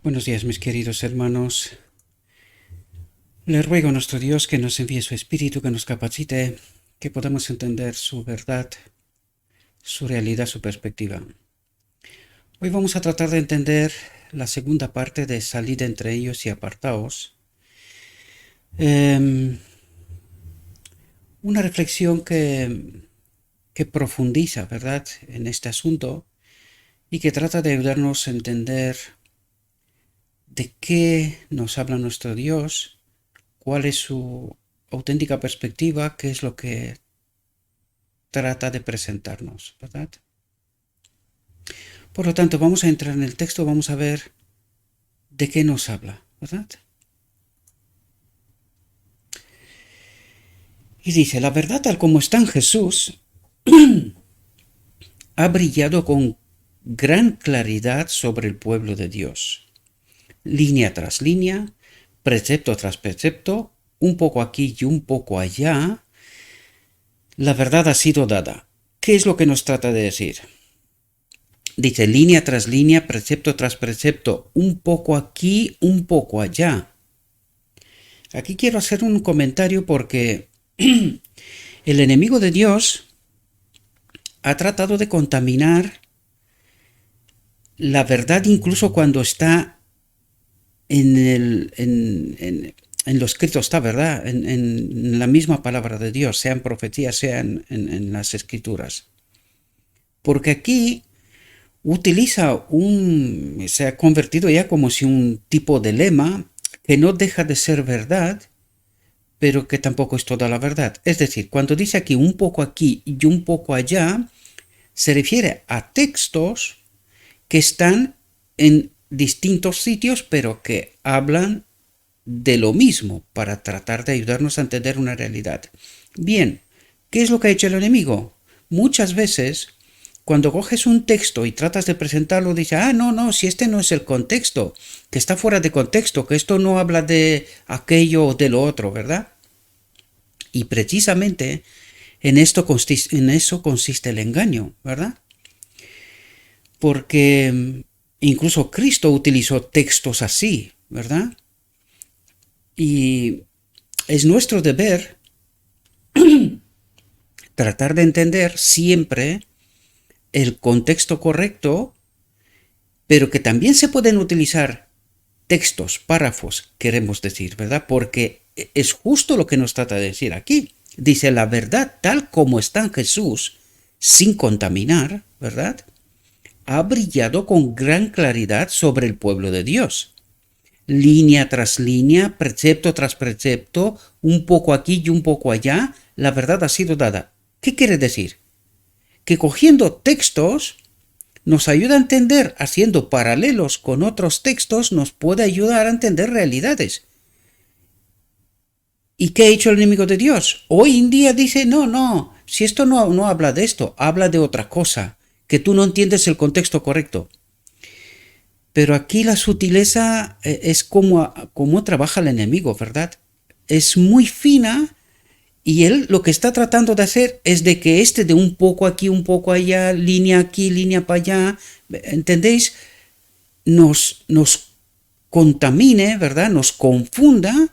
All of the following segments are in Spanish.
Buenos días, mis queridos hermanos. Le ruego a nuestro Dios que nos envíe su Espíritu, que nos capacite, que podamos entender su verdad, su realidad, su perspectiva. Hoy vamos a tratar de entender la segunda parte de Salid entre ellos y apartaos. Una reflexión que profundiza, ¿verdad?, en este asunto y que trata de ayudarnos a entender de qué nos habla nuestro Dios, cuál es su auténtica perspectiva, qué es lo que trata de presentarnos, ¿verdad? Por lo tanto, vamos a entrar en el texto, vamos a ver de qué nos habla, ¿verdad? Y dice, la verdad tal como está en Jesús ha brillado con gran claridad sobre el pueblo de Dios. Línea tras línea, precepto tras precepto, un poco aquí y un poco allá, la verdad ha sido dada. ¿Qué es lo que nos trata de decir? Dice línea tras línea, precepto tras precepto, un poco aquí, un poco allá. Aquí quiero hacer un comentario porque el enemigo de Dios ha tratado de contaminar la verdad incluso cuando está en lo escrito, está, ¿verdad? En la misma palabra de Dios, sea en profecía, sea en las escrituras. Porque aquí se ha convertido ya como si un tipo de lema que no deja de ser verdad, pero que tampoco es toda la verdad. Es decir, cuando dice aquí un poco aquí y un poco allá, se refiere a textos que están en distintos sitios, pero que hablan de lo mismo para tratar de ayudarnos a entender una realidad. Bien, ¿qué es lo que ha hecho el enemigo? Muchas veces, cuando coges un texto y tratas de presentarlo, dices, no, si este no es el contexto, que está fuera de contexto, que esto no habla de aquello o de lo otro, ¿verdad? Y precisamente en eso consiste el engaño, ¿verdad? Porque incluso Cristo utilizó textos así, ¿verdad? Y es nuestro deber tratar de entender siempre el contexto correcto, pero que también se pueden utilizar textos, párrafos, queremos decir, ¿verdad? Porque es justo lo que nos trata de decir aquí. Dice la verdad tal como está en Jesús, sin contaminar, ¿verdad? Ha brillado con gran claridad sobre el pueblo de Dios. Línea tras línea, precepto tras precepto, un poco aquí y un poco allá, la verdad ha sido dada. ¿Qué quiere decir? Que cogiendo textos nos ayuda a entender, haciendo paralelos con otros textos, nos puede ayudar a entender realidades. ¿Y qué ha hecho el enemigo de Dios? Hoy en día dice, no, si esto no habla de esto, habla de otra cosa, que tú no entiendes el contexto correcto. Pero aquí la sutileza es como trabaja el enemigo, ¿verdad? Es muy fina y él lo que está tratando de hacer es de que de un poco aquí, un poco allá, línea aquí, línea para allá, ¿entendéis? Nos contamine, ¿verdad? Nos confunda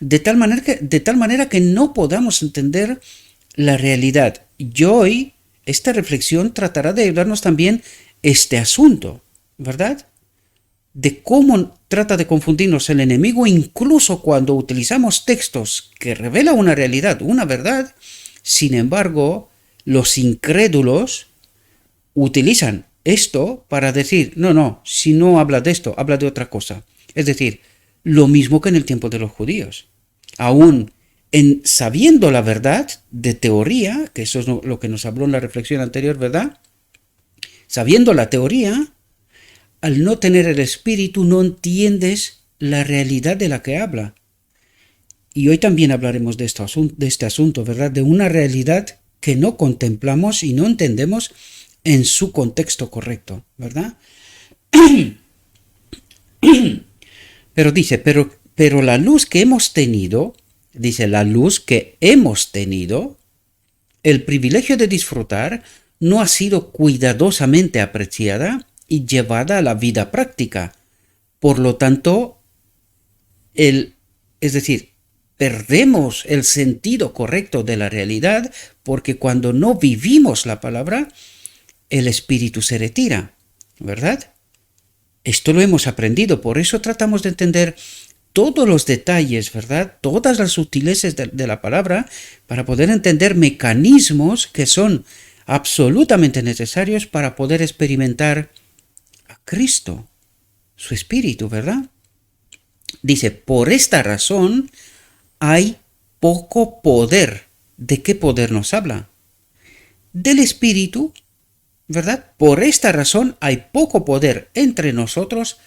de tal manera que no podamos entender la realidad. Y hoy esta reflexión tratará de ayudarnos también este asunto, ¿verdad? De cómo trata de confundirnos el enemigo incluso cuando utilizamos textos que revelan una realidad, una verdad. Sin embargo, los incrédulos utilizan esto para decir, no, si no habla de esto, habla de otra cosa. Es decir, lo mismo que en el tiempo de los judíos. Aún sabiendo la verdad de teoría, que eso es lo que nos habló en la reflexión anterior, ¿verdad? Sabiendo la teoría, al no tener el espíritu no entiendes la realidad de la que habla. Y hoy también hablaremos de este asunto, ¿verdad? De una realidad que no contemplamos y no entendemos en su contexto correcto, ¿verdad? Pero dice, pero la luz que hemos tenido, dice, la luz que hemos tenido, el privilegio de disfrutar, no ha sido cuidadosamente apreciada y llevada a la vida práctica, Por lo tanto, es decir, perdemos el sentido correcto de la realidad porque cuando no vivimos la palabra, el espíritu se retira, ¿verdad? Esto lo hemos aprendido, por eso tratamos de entender todos los detalles, ¿verdad? Todas las sutilezas de la palabra para poder entender mecanismos que son absolutamente necesarios para poder experimentar a Cristo, su espíritu, ¿verdad? Dice, por esta razón hay poco poder. ¿De qué poder nos habla? Del espíritu, ¿verdad? Por esta razón hay poco poder entre nosotros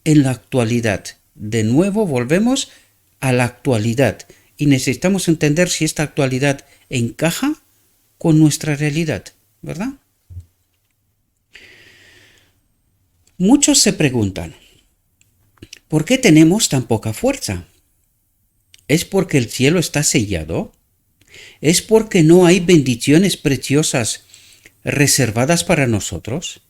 en la actualidad. De nuevo volvemos a la actualidad y necesitamos entender si esta actualidad encaja con nuestra realidad, ¿verdad? Muchos se preguntan, ¿por qué tenemos tan poca fuerza? ¿Es porque el cielo está sellado? ¿Es porque no hay bendiciones preciosas reservadas para nosotros?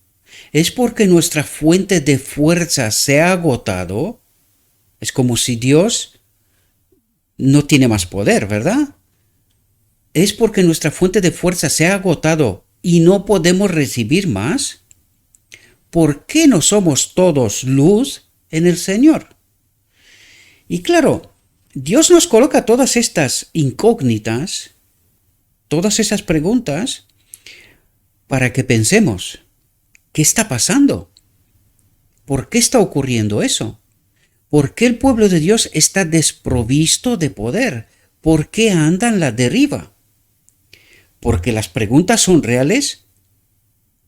¿Es porque nuestra fuente de fuerza se ha agotado? Es como si Dios no tiene más poder, ¿verdad? ¿Es porque nuestra fuente de fuerza se ha agotado y no podemos recibir más? ¿Por qué no somos todos luz en el Señor? Y claro, Dios nos coloca todas estas incógnitas, todas esas preguntas, para que pensemos, ¿qué está pasando? ¿Por qué está ocurriendo eso? ¿Por qué el pueblo de Dios está desprovisto de poder? ¿Por qué anda en la deriva? Porque las preguntas son reales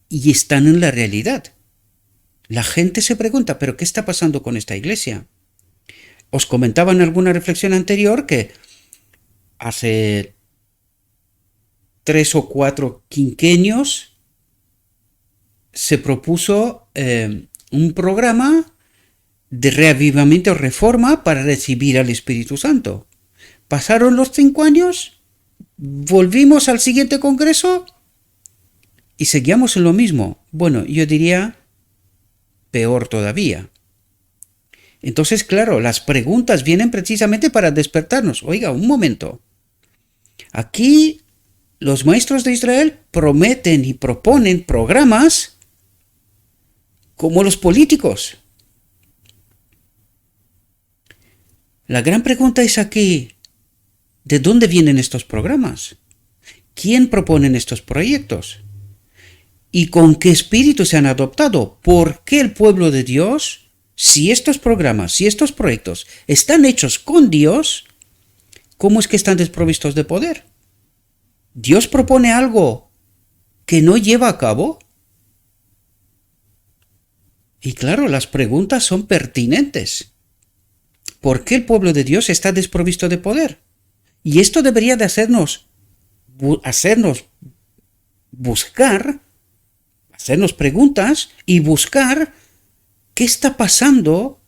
y están en la realidad. La gente se pregunta, ¿pero qué está pasando con esta iglesia? Os comentaba en alguna reflexión anterior que hace 3 o 4 quinquenios se propuso un programa de reavivamiento o reforma para recibir al Espíritu Santo. Pasaron los 5 años, volvimos al siguiente congreso y seguíamos en lo mismo. Bueno, yo diría peor todavía. Entonces, claro, las preguntas vienen precisamente para despertarnos. Oiga, un momento. Aquí los maestros de Israel prometen y proponen programas como los políticos. La gran pregunta es aquí, ¿de dónde vienen estos programas? ¿Quién propone estos proyectos? ¿Y con qué espíritu se han adoptado? ¿Por qué el pueblo de Dios, si estos programas, si estos proyectos están hechos con Dios, cómo es que están desprovistos de poder? ¿Dios propone algo que no lleva a cabo? Y claro, las preguntas son pertinentes. ¿Por qué el pueblo de Dios está desprovisto de poder? Y esto debería de hacernos buscar, hacernos preguntas y buscar qué está pasando,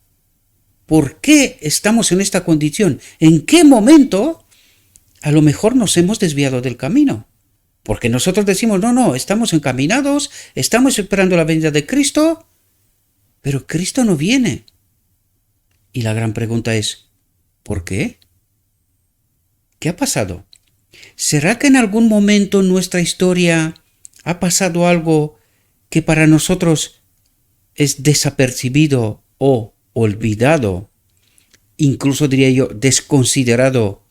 por qué estamos en esta condición, en qué momento a lo mejor nos hemos desviado del camino. Porque nosotros decimos, no, estamos encaminados, estamos esperando la venida de Cristo, pero Cristo no viene. Y la gran pregunta es, ¿por qué? ¿Qué ha pasado? ¿Será que en algún momento en nuestra historia ha pasado algo que para nosotros es desapercibido o olvidado, incluso diría yo desconsiderado,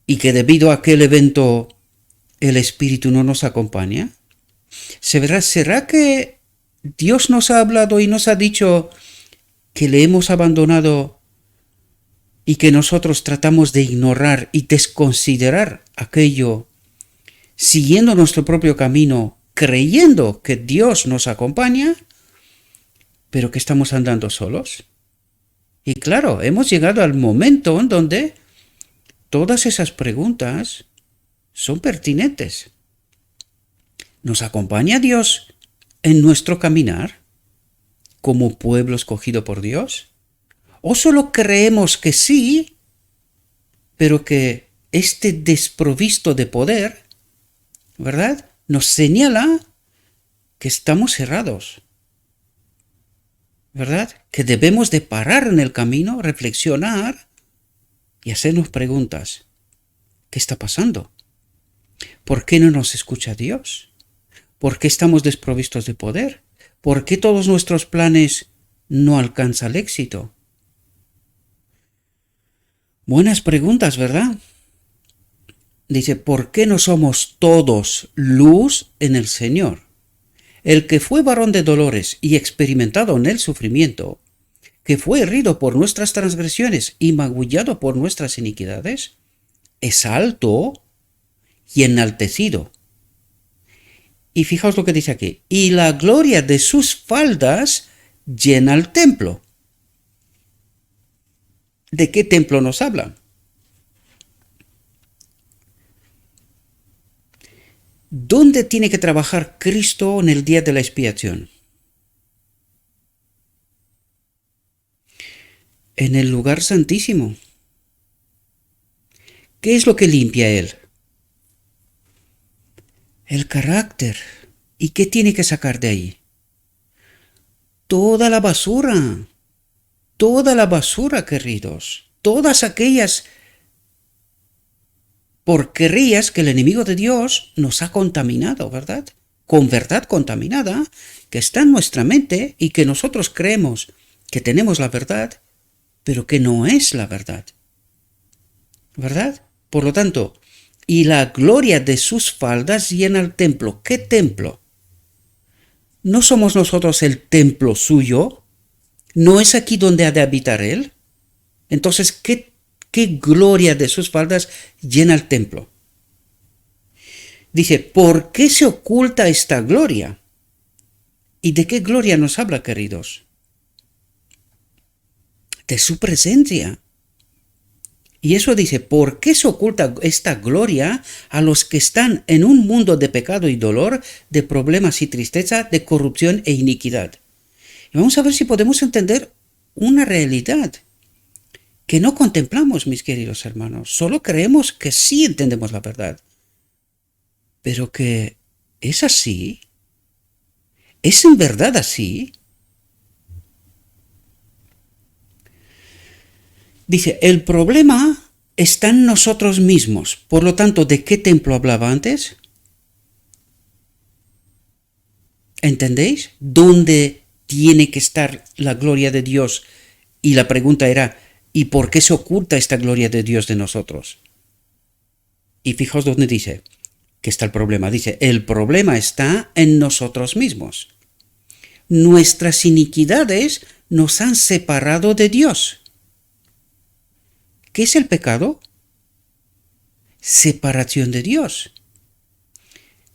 y que debido a aquel evento el Espíritu no nos acompaña? ¿Será que Dios nos ha hablado y nos ha dicho que le hemos abandonado y que nosotros tratamos de ignorar y desconsiderar aquello, siguiendo nuestro propio camino, creyendo que Dios nos acompaña, pero que estamos andando solos? Y claro, hemos llegado al momento en donde todas esas preguntas son pertinentes. ¿Nos acompaña Dios en nuestro caminar como pueblo escogido por Dios? ¿O solo creemos que sí, pero que este desprovisto de poder, ¿verdad?, nos señala que estamos cerrados? ¿verdad? Que debemos de parar en el camino, reflexionar y hacernos preguntas. ¿Qué está pasando? ¿Por qué no nos escucha Dios? ¿Por qué estamos desprovistos de poder? ¿Por qué todos nuestros planes no alcanzan el éxito? Buenas preguntas, ¿verdad? Dice, ¿por qué no somos todos luz en el Señor? El que fue varón de dolores y experimentado en el sufrimiento, que fue herido por nuestras transgresiones y magullado por nuestras iniquidades, es alto y enaltecido. Y fijaos lo que dice aquí, y la gloria de sus faldas llena el templo. ¿De qué templo nos habla? ¿Dónde tiene que trabajar Cristo en el día de la expiación? En el lugar santísimo. ¿Qué es lo que limpia Él? El carácter. ¿Y qué tiene que sacar de ahí? Toda la basura, queridos. Todas aquellas porquerías que el enemigo de Dios nos ha contaminado, ¿verdad? Con verdad contaminada, que está en nuestra mente y que nosotros creemos que tenemos la verdad, pero que no es la verdad. ¿Verdad? Por lo tanto, y la gloria de sus faldas llena el templo. ¿Qué templo? ¿No somos nosotros el templo suyo? ¿No es aquí donde ha de habitar Él? Entonces, ¿qué gloria de sus faldas llena el templo? Dice, ¿por qué se oculta esta gloria? ¿Y de qué gloria nos habla, queridos? De su presencia. Y eso dice, ¿por qué se oculta esta gloria a los que están en un mundo de pecado y dolor, de problemas y tristeza, de corrupción e iniquidad? Y vamos a ver si podemos entender una realidad que no contemplamos, mis queridos hermanos. Solo creemos que sí entendemos la verdad. Pero que es así. ¿Es en verdad así? Dice, el problema está en nosotros mismos. Por lo tanto, ¿de qué templo hablaba antes? ¿Entendéis? ¿Dónde tiene que estar la gloria de Dios? Y la pregunta era, ¿y por qué se oculta esta gloria de Dios de nosotros? Y fijaos dónde dice que está el problema. Dice, el problema está en nosotros mismos. Nuestras iniquidades nos han separado de Dios. ¿Qué es el pecado? Separación de Dios.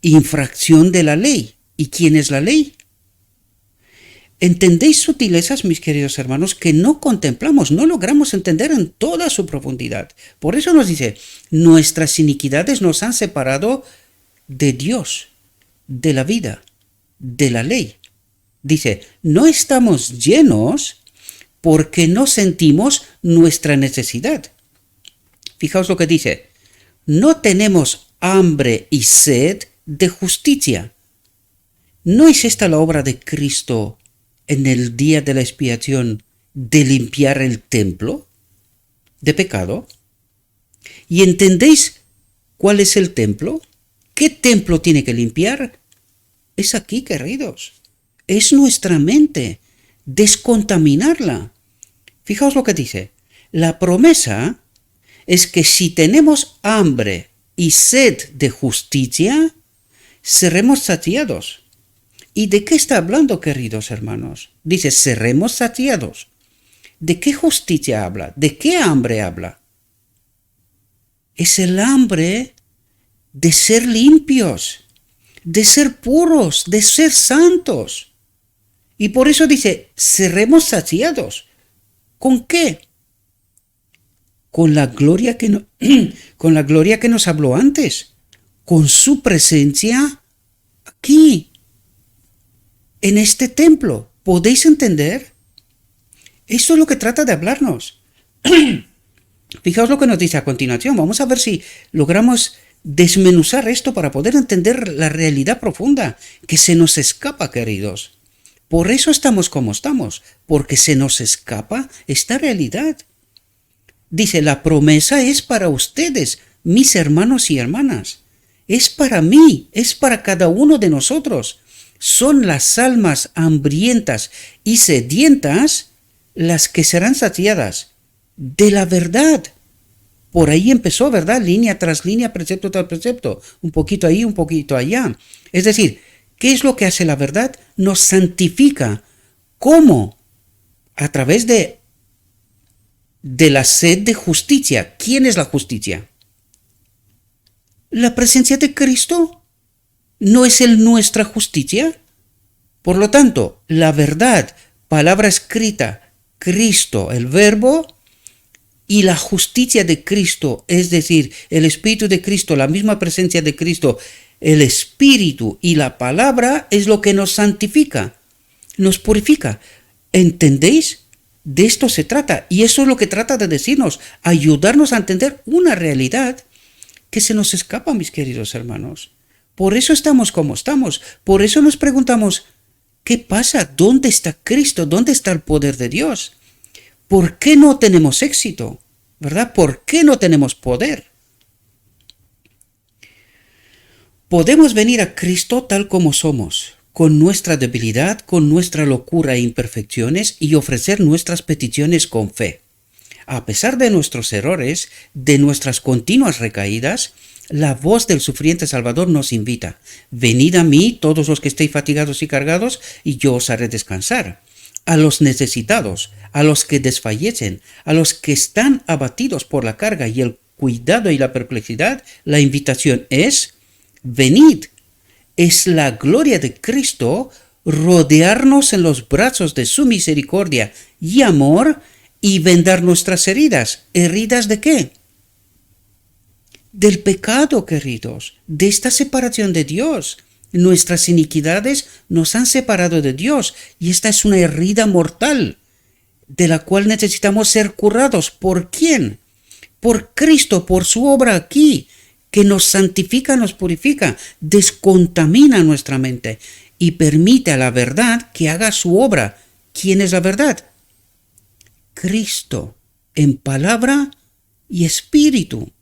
Infracción de la ley. ¿Y quién es la ley? ¿Entendéis sutilezas, mis queridos hermanos, que no contemplamos, no logramos entender en toda su profundidad? Por eso nos dice, nuestras iniquidades nos han separado de Dios, de la vida, de la ley. Dice, no estamos llenos porque no sentimos nuestra necesidad. Fijaos lo que dice, no tenemos hambre y sed de justicia. ¿No es esta la obra de Cristo en el día de la expiación de limpiar el templo de pecado? ¿Y entendéis cuál es el templo? ¿Qué templo tiene que limpiar? Es aquí, queridos. Es nuestra mente. Descontaminarla. Fijaos lo que dice. La promesa es que si tenemos hambre y sed de justicia, seremos saciados. ¿Y de qué está hablando, queridos hermanos? Dice, seremos saciados. ¿De qué justicia habla? ¿De qué hambre habla? Es el hambre de ser limpios, de ser puros, de ser santos. Y por eso dice, seremos saciados. ¿Con qué? Con la gloria con la gloria que nos habló antes, con su presencia aquí, en este templo. ¿Podéis entender? Esto es lo que trata de hablarnos. Fijaos lo que nos dice a continuación. Vamos a ver si logramos desmenuzar esto para poder entender la realidad profunda que se nos escapa, queridos. Por eso estamos como estamos, porque se nos escapa esta realidad. Dice, la promesa es para ustedes, mis hermanos y hermanas. Es para mí, es para cada uno de nosotros. Son las almas hambrientas y sedientas las que serán saciadas de la verdad. Por ahí empezó, ¿verdad? Línea tras línea, precepto tras precepto. Un poquito ahí, un poquito allá. Es decir, ¿qué es lo que hace la verdad? Nos santifica. ¿Cómo? A través de la sed de justicia. ¿Quién es la justicia? La presencia de Cristo. ¿No es Él nuestra justicia? Por lo tanto, la verdad, palabra escrita, Cristo, el verbo, y la justicia de Cristo, es decir, el Espíritu de Cristo, la misma presencia de Cristo, el Espíritu y la palabra es lo que nos santifica, nos purifica. ¿Entendéis? De esto se trata, y eso es lo que trata de decirnos, ayudarnos a entender una realidad que se nos escapa, mis queridos hermanos. Por eso estamos como estamos, por eso nos preguntamos, ¿qué pasa? ¿Dónde está Cristo? ¿Dónde está el poder de Dios? ¿Por qué no tenemos éxito? ¿Verdad? ¿Por qué no tenemos poder? Podemos venir a Cristo tal como somos, con nuestra debilidad, con nuestra locura e imperfecciones, y ofrecer nuestras peticiones con fe. A pesar de nuestros errores, de nuestras continuas recaídas, la voz del sufriente Salvador nos invita: venid a mí todos los que estéis fatigados y cargados, y yo os haré descansar. A los necesitados, a los que desfallecen, a los que están abatidos por la carga y el cuidado y la perplejidad, la invitación es: venid. Es la gloria de Cristo rodearnos en los brazos de su misericordia y amor y vendar nuestras heridas. ¿Heridas de qué? Del pecado, queridos, de esta separación de Dios. Nuestras iniquidades nos han separado de Dios, y esta es una herida mortal de la cual necesitamos ser curados. ¿Por quién? Por Cristo, por su obra aquí, que nos santifica, nos purifica, descontamina nuestra mente y permite a la verdad que haga su obra. ¿Quién es la verdad? Cristo, en palabra y espíritu.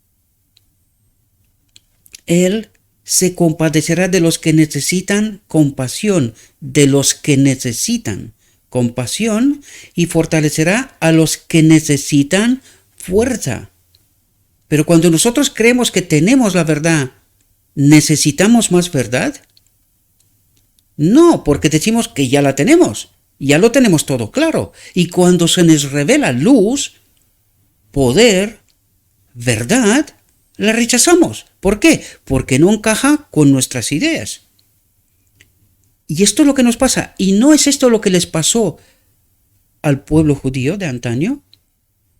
Él se compadecerá de los que necesitan compasión, de los que necesitan compasión, y fortalecerá a los que necesitan fuerza. Pero cuando nosotros creemos que tenemos la verdad, ¿necesitamos más verdad? No, porque decimos que ya la tenemos, ya lo tenemos todo claro. Y cuando se nos revela luz, poder, verdad, la rechazamos. ¿Por qué? Porque no encaja con nuestras ideas. Y esto es lo que nos pasa. ¿Y no es esto lo que les pasó al pueblo judío de antaño?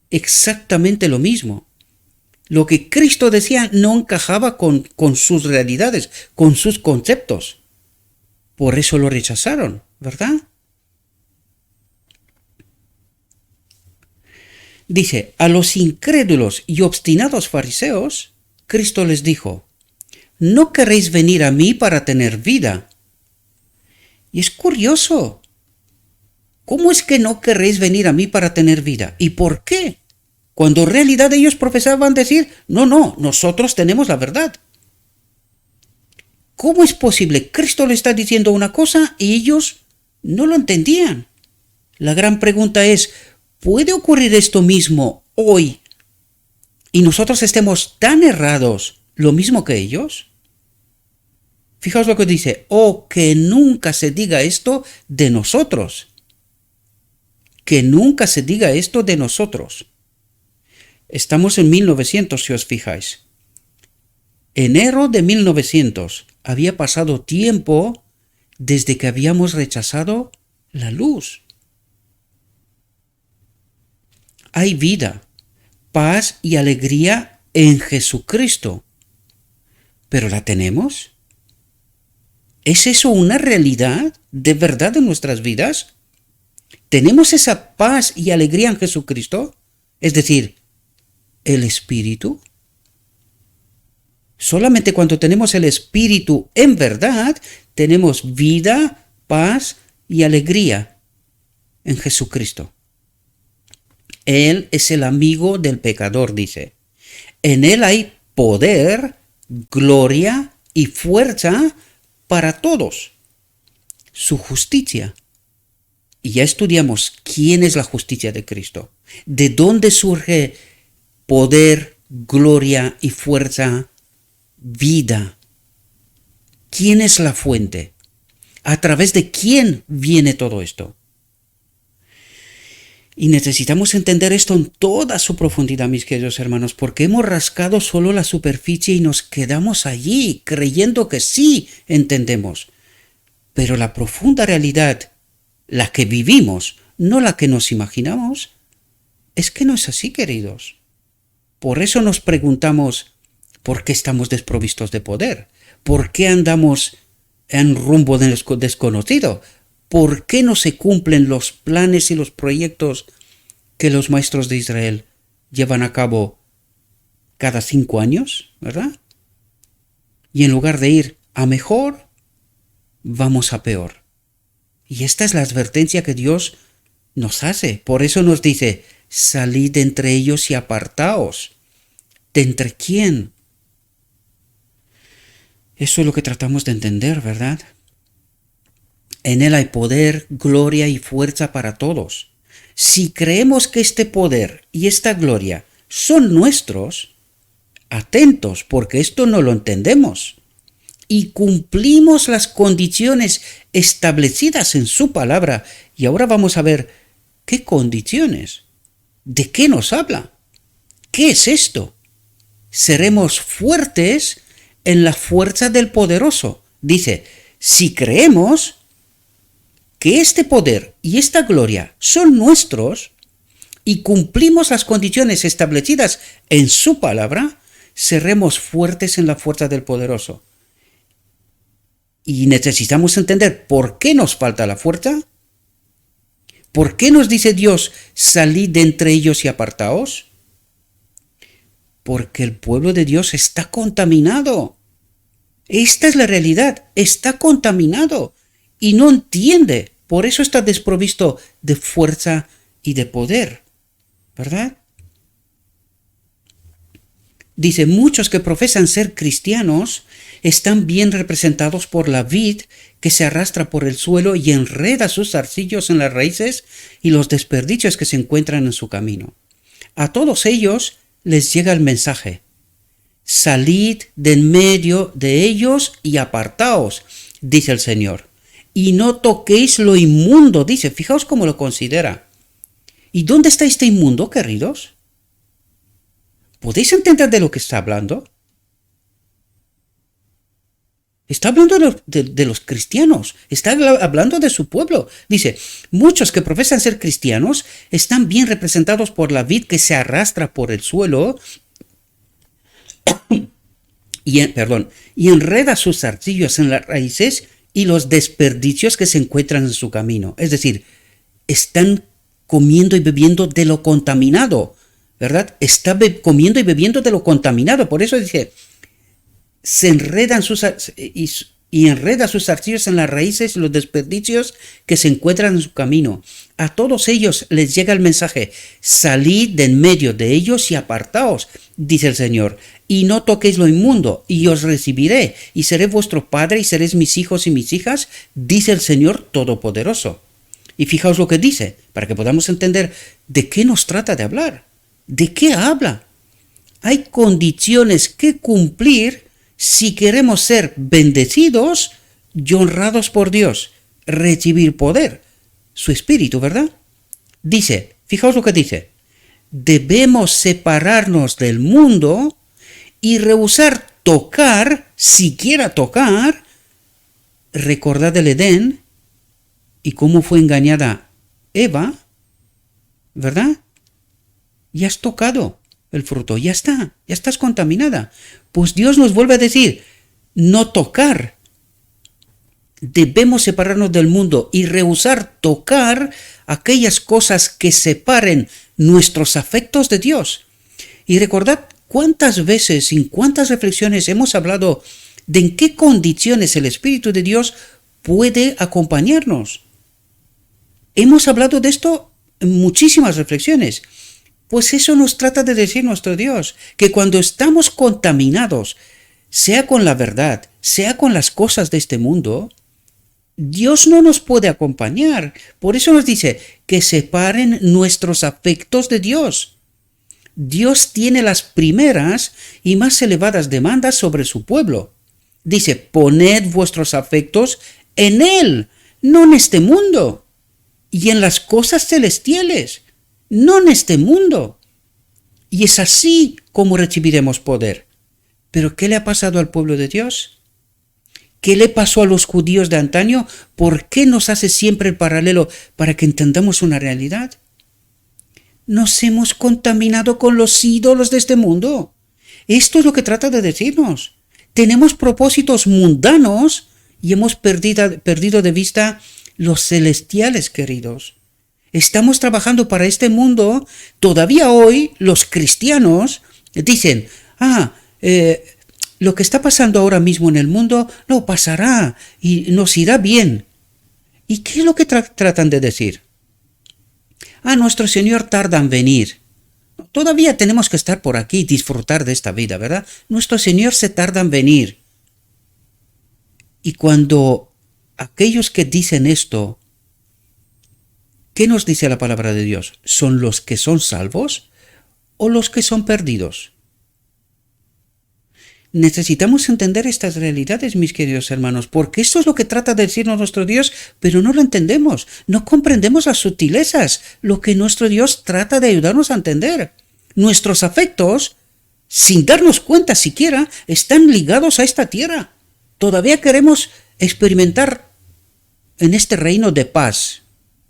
Exactamente lo mismo. Lo que Cristo decía no encajaba con sus realidades, con sus conceptos. Por eso lo rechazaron, ¿verdad? Dice, a los incrédulos y obstinados fariseos, Cristo les dijo: ¿no queréis venir a mí para tener vida? Y es curioso. ¿Cómo es que no queréis venir a mí para tener vida? ¿Y por qué? Cuando en realidad ellos profesaban decir: no, nosotros tenemos la verdad. ¿Cómo es posible? Cristo le está diciendo una cosa y ellos no lo entendían. La gran pregunta es: ¿puede ocurrir esto mismo hoy y nosotros estemos tan errados, lo mismo que ellos? Fijaos lo que dice: oh, que nunca se diga esto de nosotros. Que nunca se diga esto de nosotros. Estamos en 1900, si os fijáis. Enero de 1900. Había pasado tiempo desde que habíamos rechazado la luz. Hay vida, paz y alegría en Jesucristo. ¿Pero la tenemos? ¿Es eso una realidad de verdad en nuestras vidas? ¿Tenemos esa paz y alegría en Jesucristo? Es decir, el Espíritu. Solamente cuando tenemos el Espíritu en verdad, tenemos vida, paz y alegría en Jesucristo. Él es el amigo del pecador, dice. En Él hay poder, gloria y fuerza para todos. Su justicia. Y ya estudiamos quién es la justicia de Cristo. ¿De dónde surge poder, gloria y fuerza? Vida. ¿Quién es la fuente? ¿A través de quién viene todo esto? Y necesitamos entender esto en toda su profundidad, mis queridos hermanos, porque hemos rascado solo la superficie y nos quedamos allí creyendo que sí entendemos. Pero la profunda realidad, la que vivimos, no la que nos imaginamos, es que no es así, queridos. Por eso nos preguntamos, ¿por qué estamos desprovistos de poder? ¿Por qué andamos en rumbo desconocido? ¿Por qué no se cumplen los planes y los proyectos que los maestros de Israel llevan a cabo cada 5 años, ¿verdad? Y en lugar de ir a mejor, vamos a peor. Y esta es la advertencia que Dios nos hace. Por eso nos dice, salid de entre ellos y apartaos. ¿De entre quién? Eso es lo que tratamos de entender, ¿verdad? En Él hay poder, gloria y fuerza para todos. Si creemos que este poder y esta gloria son nuestros, atentos, porque esto no lo entendemos, y cumplimos las condiciones establecidas en su palabra, y ahora vamos a ver qué condiciones, de qué nos habla, qué es esto. Seremos fuertes en la fuerza del poderoso. Dice, si creemos que este poder y esta gloria son nuestros y cumplimos las condiciones establecidas en su palabra, seremos fuertes en la fuerza del poderoso. Y necesitamos entender por qué nos falta la fuerza. ¿Por qué nos dice Dios, salid de entre ellos y apartaos? Porque el pueblo de Dios está contaminado. Esta es la realidad, está contaminado y no entiende. Por eso está desprovisto de fuerza y de poder, ¿verdad? Dice, muchos que profesan ser cristianos están bien representados por la vid que se arrastra por el suelo y enreda sus zarcillos en las raíces y los desperdicios que se encuentran en su camino. A todos ellos les llega el mensaje. Salid de en medio de ellos y apartaos, dice el Señor. Y no toquéis lo inmundo, dice. Fijaos cómo lo considera. ¿Y dónde está este inmundo, queridos? ¿Podéis entender de lo que está hablando? Está hablando de los cristianos, está hablando de su pueblo. Dice, muchos que profesan ser cristianos están bien representados por la vid que se arrastra por el suelo y enreda sus zarcillos en las raíces y los desperdicios que se encuentran en su camino. Es decir, están comiendo y bebiendo de lo contaminado, ¿verdad? Está comiendo y bebiendo de lo contaminado. Por eso dice, se enredan y enreda sus zarcillos en las raíces y los desperdicios que se encuentran en su camino. A todos ellos les llega el mensaje, salid de en medio de ellos y apartaos, dice el Señor, y no toquéis lo inmundo, y os recibiré, y seré vuestro Padre, y seréis mis hijos y mis hijas, dice el Señor Todopoderoso. Y fijaos lo que dice, para que podamos entender de qué nos trata de hablar, de qué habla. Hay condiciones que cumplir si queremos ser bendecidos y honrados por Dios, recibir poder, su espíritu, ¿verdad? Dice, fijaos lo que dice, debemos separarnos del mundo y rehusar tocar, siquiera tocar, recordad el Edén y cómo fue engañada Eva, ¿verdad? Ya has tocado el fruto, ya estás contaminada. Pues Dios nos vuelve a decir, no tocar. Debemos separarnos del mundo y rehusar tocar aquellas cosas que separen nuestros afectos de Dios. Y recordad cuántas veces, en cuántas reflexiones hemos hablado de en qué condiciones el Espíritu de Dios puede acompañarnos. Hemos hablado de esto en muchísimas reflexiones. Pues eso nos trata de decir nuestro Dios, que cuando estamos contaminados, sea con la verdad, sea con las cosas de este mundo, Dios no nos puede acompañar. Por eso nos dice que separen nuestros afectos de Dios. Dios tiene las primeras y más elevadas demandas sobre su pueblo. Dice, poned vuestros afectos en Él, no en este mundo, y en las cosas celestiales, no en este mundo. Y es así como recibiremos poder. ¿Pero qué le ha pasado al pueblo de Dios? ¿Qué le pasó a los judíos de antaño? ¿Por qué nos hace siempre el paralelo para que entendamos una realidad? Nos hemos contaminado con los ídolos de este mundo. Esto es lo que trata de decirnos. Tenemos propósitos mundanos y hemos perdido de vista los celestiales, queridos. Estamos trabajando para este mundo. Todavía hoy los cristianos dicen, lo que está pasando ahora mismo en el mundo no pasará y nos irá bien. ¿Y qué es lo que tratan de decir? Nuestro Señor tarda en venir. Todavía tenemos que estar por aquí y disfrutar de esta vida, ¿verdad? Nuestro Señor se tarda en venir. Y cuando aquellos que dicen esto, ¿qué nos dice la palabra de Dios? ¿Son los que son salvos o los que son perdidos? Necesitamos entender estas realidades, mis queridos hermanos, porque esto es lo que trata de decirnos nuestro Dios, pero no lo entendemos, no comprendemos las sutilezas, lo que nuestro Dios trata de ayudarnos a entender. Nuestros afectos, sin darnos cuenta siquiera, están ligados a esta tierra. Todavía queremos experimentar en este reino de paz,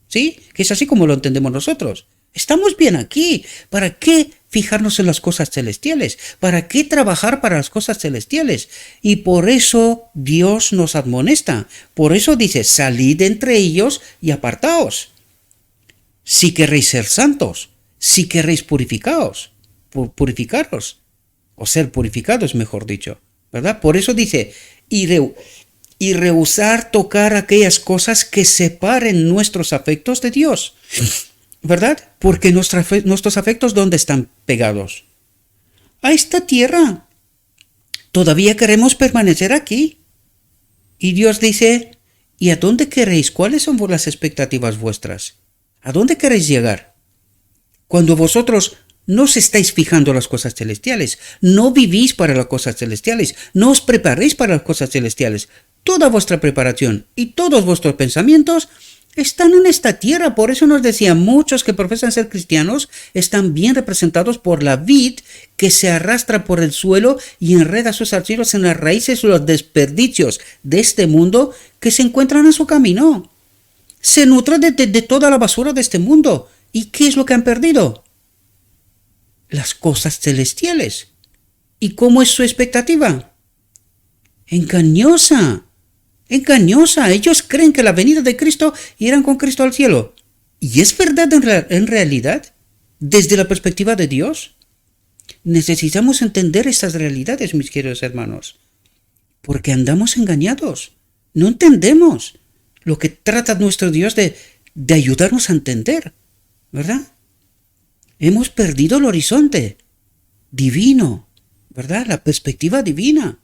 ¿sí? Que es así como lo entendemos nosotros. Estamos bien aquí. ¿Para qué fijarnos en las cosas celestiales? ¿Para qué trabajar para las cosas celestiales? Y por eso Dios nos admonesta. Por eso dice, salid entre ellos y apartaos. Si queréis ser santos, si queréis purificaros, o ser purificados, mejor dicho, ¿verdad? Por eso dice, y rehusar tocar aquellas cosas que separen nuestros afectos de Dios. ¿Verdad? Porque nuestros afectos, ¿dónde están pegados? A esta tierra. Todavía queremos permanecer aquí. Y Dios dice, ¿y a dónde queréis? ¿Cuáles son las expectativas vuestras? ¿A dónde queréis llegar? Cuando vosotros no os estáis fijando en las cosas celestiales, no vivís para las cosas celestiales, no os preparéis para las cosas celestiales, toda vuestra preparación y todos vuestros pensamientos están en esta tierra. Por eso nos decía, muchos que profesan ser cristianos están bien representados por la vid que se arrastra por el suelo y enreda sus archivos en las raíces y los desperdicios de este mundo que se encuentran en su camino. Se nutre de toda la basura de este mundo. ¿Y qué es lo que han perdido? Las cosas celestiales. ¿Y cómo es su expectativa? Engañosa. Ellos creen que la venida de Cristo irán con Cristo al cielo. ¿Y es verdad en realidad? Desde la perspectiva de Dios. Necesitamos entender estas realidades, mis queridos hermanos. Porque andamos engañados. No entendemos lo que trata nuestro Dios de ayudarnos a entender. ¿Verdad? Hemos perdido el horizonte divino. ¿Verdad? La perspectiva divina.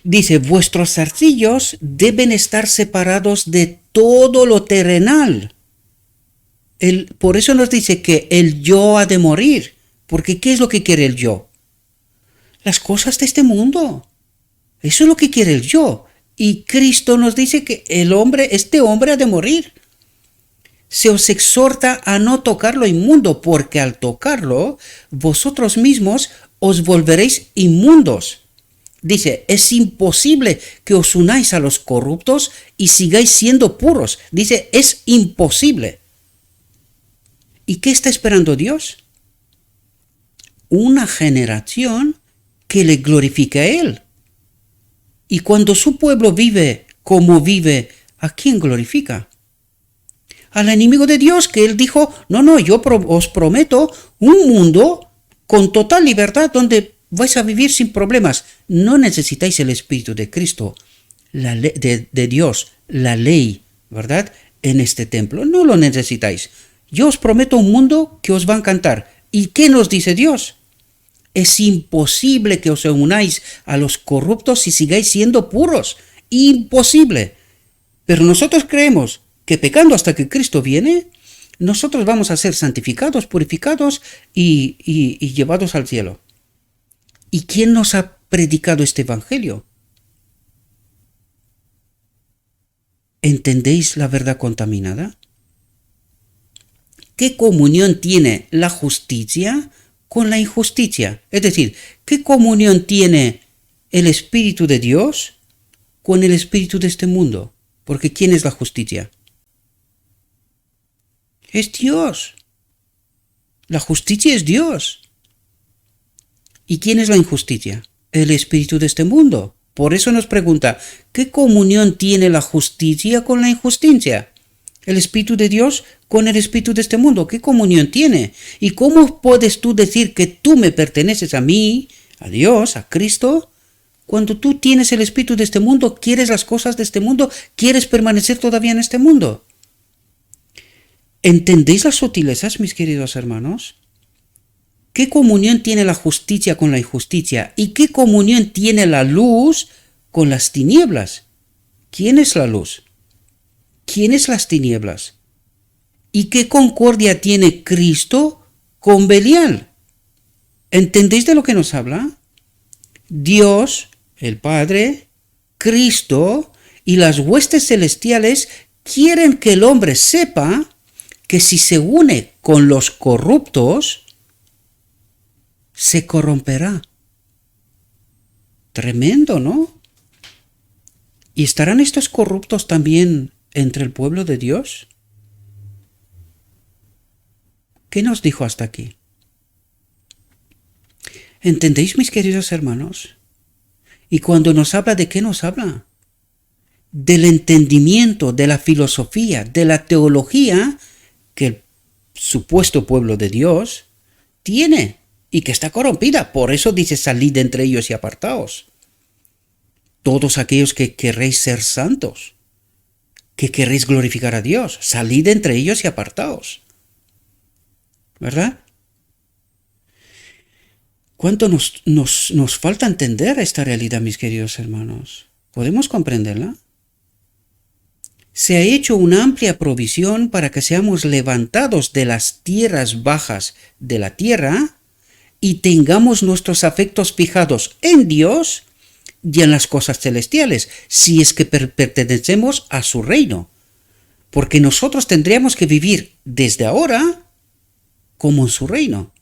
Dice, vuestros arcillos deben estar separados de todo lo terrenal. Por eso nos dice que el yo ha de morir. Porque ¿qué es lo que quiere el yo? Las cosas de este mundo. Eso es lo que quiere el yo. Y Cristo nos dice que este hombre ha de morir. Se os exhorta a no tocar lo inmundo, porque al tocarlo, vosotros mismos os volveréis inmundos. Dice, es imposible que os unáis a los corruptos y sigáis siendo puros. Dice, es imposible. ¿Y qué está esperando Dios? Una generación que le glorifique a Él. Y cuando su pueblo vive como vive, ¿a quién glorifica? Al enemigo de Dios, que Él dijo, no, yo os prometo un mundo con total libertad donde vais a vivir sin problemas. No necesitáis el Espíritu de Cristo, de Dios, la ley, ¿verdad? En este templo. No lo necesitáis. Yo os prometo un mundo que os va a encantar. ¿Y qué nos dice Dios? Es imposible que os unáis a los corruptos y sigáis siendo puros. Imposible. Pero nosotros creemos que pecando hasta que Cristo viene, nosotros vamos a ser santificados, purificados y llevados al cielo. ¿Y quién nos ha predicado este evangelio? ¿Entendéis la verdad contaminada? ¿Qué comunión tiene la justicia con la injusticia? Es decir, ¿qué comunión tiene el Espíritu de Dios con el espíritu de este mundo? Porque ¿quién es la justicia? Es Dios. La justicia es Dios. ¿Y quién es la injusticia? El espíritu de este mundo. Por eso nos pregunta, ¿qué comunión tiene la justicia con la injusticia? El espíritu de Dios con el espíritu de este mundo. ¿Qué comunión tiene? ¿Y cómo puedes tú decir que tú me perteneces a mí, a Dios, a Cristo? Cuando tú tienes el espíritu de este mundo, quieres las cosas de este mundo, quieres permanecer todavía en este mundo. ¿Entendéis las sutilezas, mis queridos hermanos? ¿Qué comunión tiene la justicia con la injusticia? ¿Y qué comunión tiene la luz con las tinieblas? ¿Quién es la luz? ¿Quién es las tinieblas? ¿Y qué concordia tiene Cristo con Belial? ¿Entendéis de lo que nos habla? Dios, el Padre, Cristo y las huestes celestiales quieren que el hombre sepa que si se une con los corruptos, se corromperá. Tremendo, ¿no? ¿Y estarán estos corruptos también entre el pueblo de Dios? ¿Qué nos dijo hasta aquí? ¿Entendéis, mis queridos hermanos? Y cuando nos habla, ¿de qué nos habla? Del entendimiento, de la filosofía, de la teología que el supuesto pueblo de Dios tiene y que está corrompida. Por eso dice, salid de entre ellos y apartaos. Todos aquellos que querréis ser santos, que querréis glorificar a Dios, salid de entre ellos y apartaos. ¿Verdad? ¿Cuánto nos falta entender esta realidad, mis queridos hermanos? ¿Podemos comprenderla? Se ha hecho una amplia provisión para que seamos levantados de las tierras bajas de la tierra y tengamos nuestros afectos fijados en Dios y en las cosas celestiales, si es que pertenecemos a su reino. Porque nosotros tendríamos que vivir desde ahora como en su reino.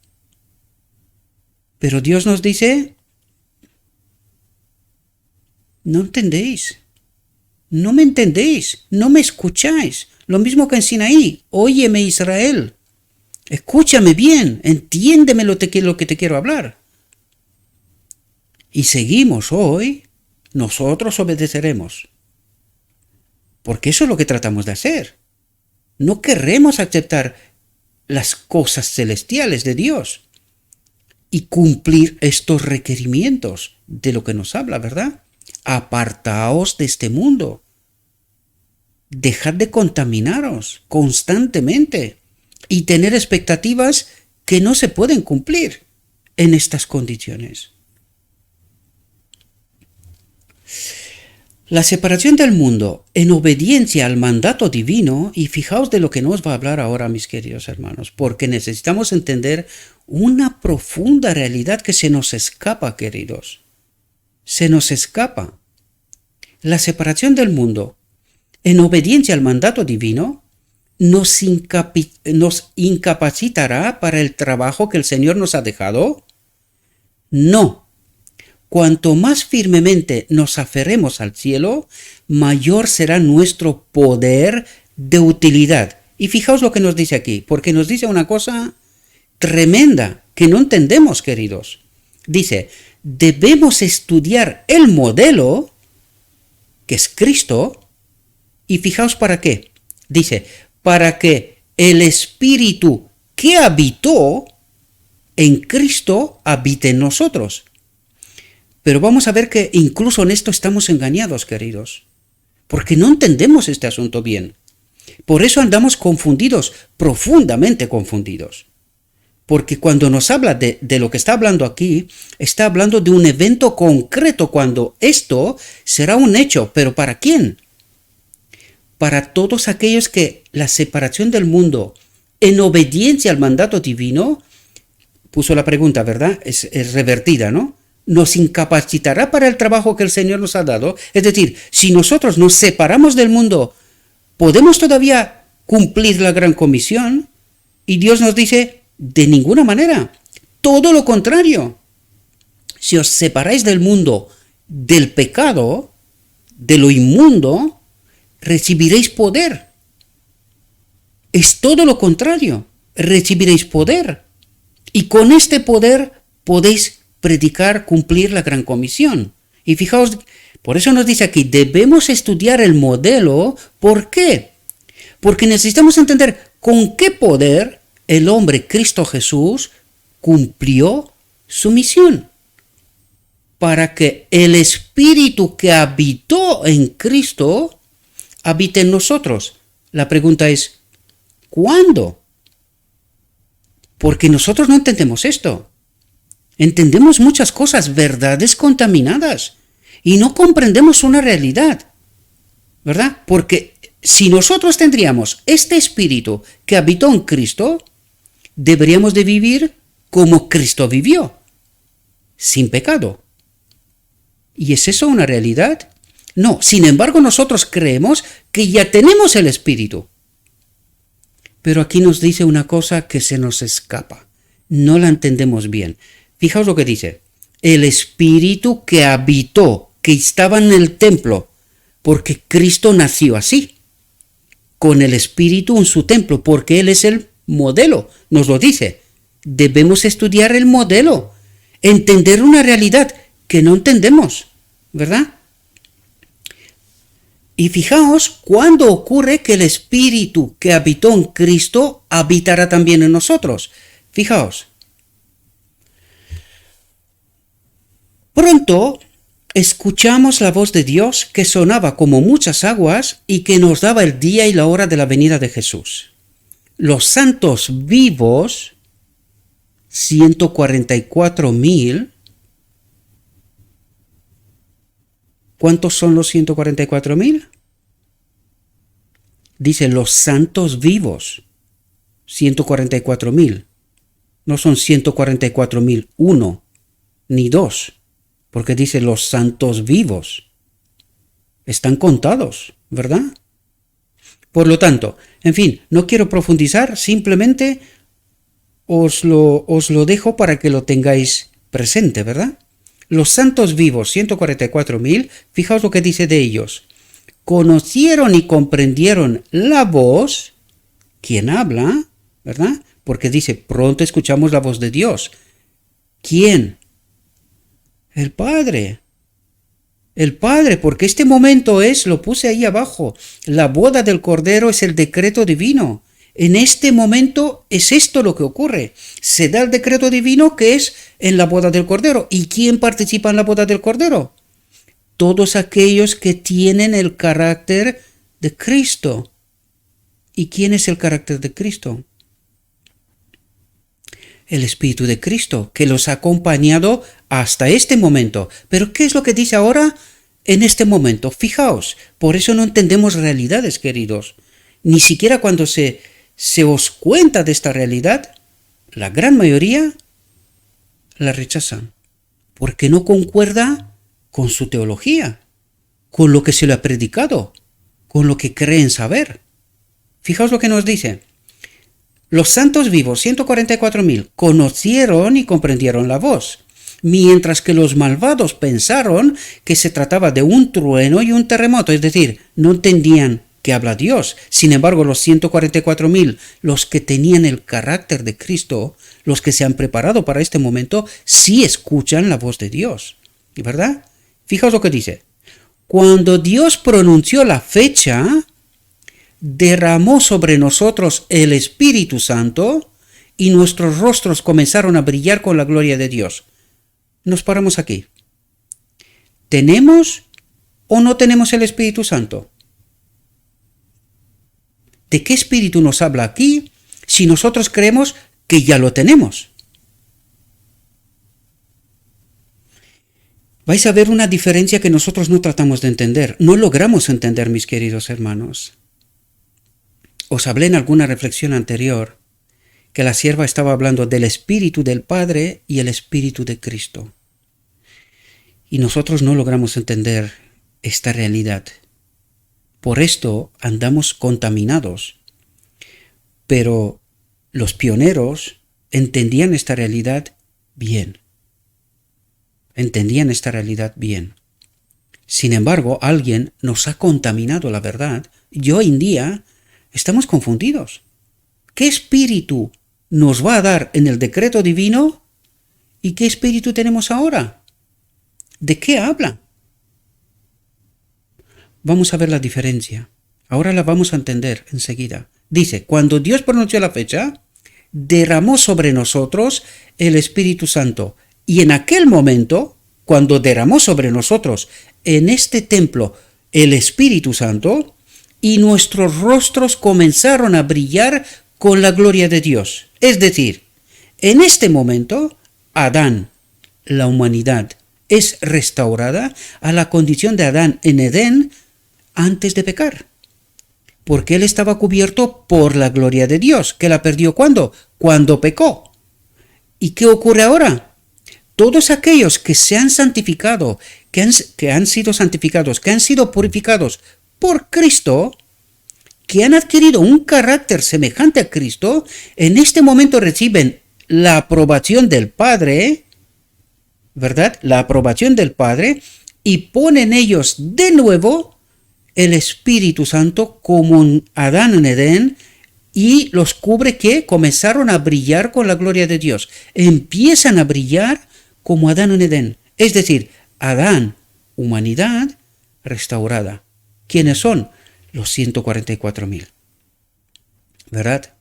Pero Dios nos dice, no entendéis, no me entendéis, no me escucháis. Lo mismo que en Sinaí, óyeme Israel, escúchame bien, entiéndeme lo que te quiero hablar. Y seguimos hoy, nosotros obedeceremos. Porque eso es lo que tratamos de hacer. No queremos aceptar las cosas celestiales de Dios y cumplir estos requerimientos de lo que nos habla, ¿verdad? Apartaos de este mundo. Dejad de contaminaros constantemente y tener expectativas que no se pueden cumplir en estas condiciones. La separación del mundo en obediencia al mandato divino, y fijaos de lo que nos va a hablar ahora, mis queridos hermanos, porque necesitamos entender una profunda realidad que se nos escapa, queridos. Se nos escapa. La separación del mundo en obediencia al mandato divino nos incapacitará para el trabajo que el Señor nos ha dejado. No. Cuanto más firmemente nos aferremos al cielo, mayor será nuestro poder de utilidad. Y fijaos lo que nos dice aquí, porque nos dice una cosa tremenda que no entendemos, queridos. Dice, debemos estudiar el modelo, que es Cristo, y fijaos para qué. Dice, para que el Espíritu que habitó en Cristo habite en nosotros. Pero vamos a ver que incluso en esto estamos engañados, queridos. porque no entendemos este asunto bien. Por eso andamos confundidos, profundamente confundidos. Porque cuando nos habla de lo que está hablando aquí, está hablando de un evento concreto, cuando esto será un hecho. ¿Pero para quién? Para todos aquellos que la separación del mundo, en obediencia al mandato divino, puso la pregunta, ¿verdad? Es revertida, ¿no? Nos incapacitará para el trabajo que el Señor nos ha dado. Es decir, si nosotros nos separamos del mundo, ¿podemos todavía cumplir la gran comisión? Y Dios nos dice, de ninguna manera. Todo lo contrario. Si os separáis del mundo, del pecado, de lo inmundo, recibiréis poder. Es todo lo contrario. Recibiréis poder. Y con este poder podéis predicar, cumplir la gran comisión. Y fijaos, por eso nos dice aquí, debemos estudiar el modelo. ¿Por qué? Porque necesitamos entender con qué poder el hombre Cristo Jesús cumplió su misión. Para que el Espíritu que habitó en Cristo habite en nosotros. La pregunta es, ¿cuándo? Porque nosotros no entendemos esto. Entendemos muchas cosas, verdades contaminadas, y no comprendemos una realidad, ¿verdad? Porque si nosotros tendríamos este Espíritu que habitó en Cristo, deberíamos de vivir como Cristo vivió, sin pecado. ¿Y es eso una realidad? No, sin embargo nosotros creemos que ya tenemos el Espíritu. Pero aquí nos dice una cosa que se nos escapa. No la entendemos bien. Fijaos lo que dice. El Espíritu que habitó, que estaba en el templo, porque Cristo nació así, con el Espíritu en su templo, porque Él es el modelo, nos lo dice. Debemos estudiar el modelo, entender una realidad que no entendemos, ¿verdad? Y fijaos cuándo ocurre que el Espíritu que habitó en Cristo habitará también en nosotros. Fijaos. Pronto escuchamos la voz de Dios que sonaba como muchas aguas y que nos daba el día y la hora de la venida de Jesús. Los santos vivos, 144,000. ¿Cuántos son los 144,000? Dice los santos vivos, 144,000. No son 144,000, uno, ni dos, porque dice los santos vivos. Están contados, ¿verdad? Por lo tanto, en fin, no quiero profundizar, simplemente os lo dejo para que lo tengáis presente, ¿verdad? Los santos vivos, 144,000, fijaos lo que dice de ellos. Conocieron y comprendieron la voz, ¿quién habla? ¿Verdad? Porque dice, pronto escuchamos la voz de Dios. ¿Quién? El Padre. El Padre, porque este momento es, lo puse ahí abajo, la boda del Cordero es el decreto divino. En este momento es esto lo que ocurre. Se da el decreto divino que es en la boda del Cordero. ¿Y quién participa en la boda del Cordero? Todos aquellos que tienen el carácter de Cristo. ¿Y quién es el carácter de Cristo? El Espíritu de Cristo, que los ha acompañado hasta este momento. Pero ¿qué es lo que dice ahora en este momento? Fijaos, por eso no entendemos realidades, queridos. Ni siquiera cuando se os cuenta de esta realidad, la gran mayoría la rechazan, porque no concuerda con su teología, con lo que se le ha predicado, con lo que creen saber. Fijaos lo que nos dice. Los santos vivos, 144,000, conocieron y comprendieron la voz, mientras que los malvados pensaron que se trataba de un trueno y un terremoto, es decir, no entendían que habla Dios. Sin embargo, los 144,000, los que tenían el carácter de Cristo, los que se han preparado para este momento, sí escuchan la voz de Dios, ¿verdad? Fijaos lo que dice. Cuando Dios pronunció la fecha, derramó sobre nosotros el Espíritu Santo y nuestros rostros comenzaron a brillar con la gloria de Dios. Nos paramos aquí. ¿Tenemos o no tenemos el Espíritu Santo? ¿De qué espíritu nos habla aquí si nosotros creemos que ya lo tenemos? Vais a ver una diferencia que nosotros no tratamos de entender, no logramos entender, mis queridos hermanos. Os hablé en alguna reflexión anterior que la sierva estaba hablando del Espíritu del Padre y el Espíritu de Cristo. Y nosotros no logramos entender esta realidad. Por esto andamos contaminados. Pero los pioneros entendían esta realidad bien. Entendían esta realidad bien. Sin embargo, alguien nos ha contaminado la verdad y hoy en día estamos confundidos. ¿Qué espíritu nos va a dar en el decreto divino y qué espíritu tenemos ahora? ¿De qué habla? Vamos a ver la diferencia. Ahora la vamos a entender enseguida. Dice, cuando Dios pronunció la fecha, derramó sobre nosotros el Espíritu Santo. Y en aquel momento, cuando derramó sobre nosotros en este templo el Espíritu Santo, y nuestros rostros comenzaron a brillar con la gloria de Dios. Es decir, en este momento, Adán, la humanidad, es restaurada a la condición de Adán en Edén antes de pecar. Porque él estaba cubierto por la gloria de Dios, que la perdió ¿cuándo? Cuando pecó. ¿Y qué ocurre ahora? Todos aquellos que se han santificado, que han sido santificados, que han sido purificados por Cristo, que han adquirido un carácter semejante a Cristo, en este momento reciben la aprobación del Padre, ¿verdad? La aprobación del Padre, y ponen ellos de nuevo el Espíritu Santo como en Adán en Edén, y los cubre que comenzaron a brillar con la gloria de Dios. Empiezan a brillar como Adán en Edén. Es decir, Adán, humanidad restaurada. ¿Quiénes son? Los 144,000. ¿Verdad?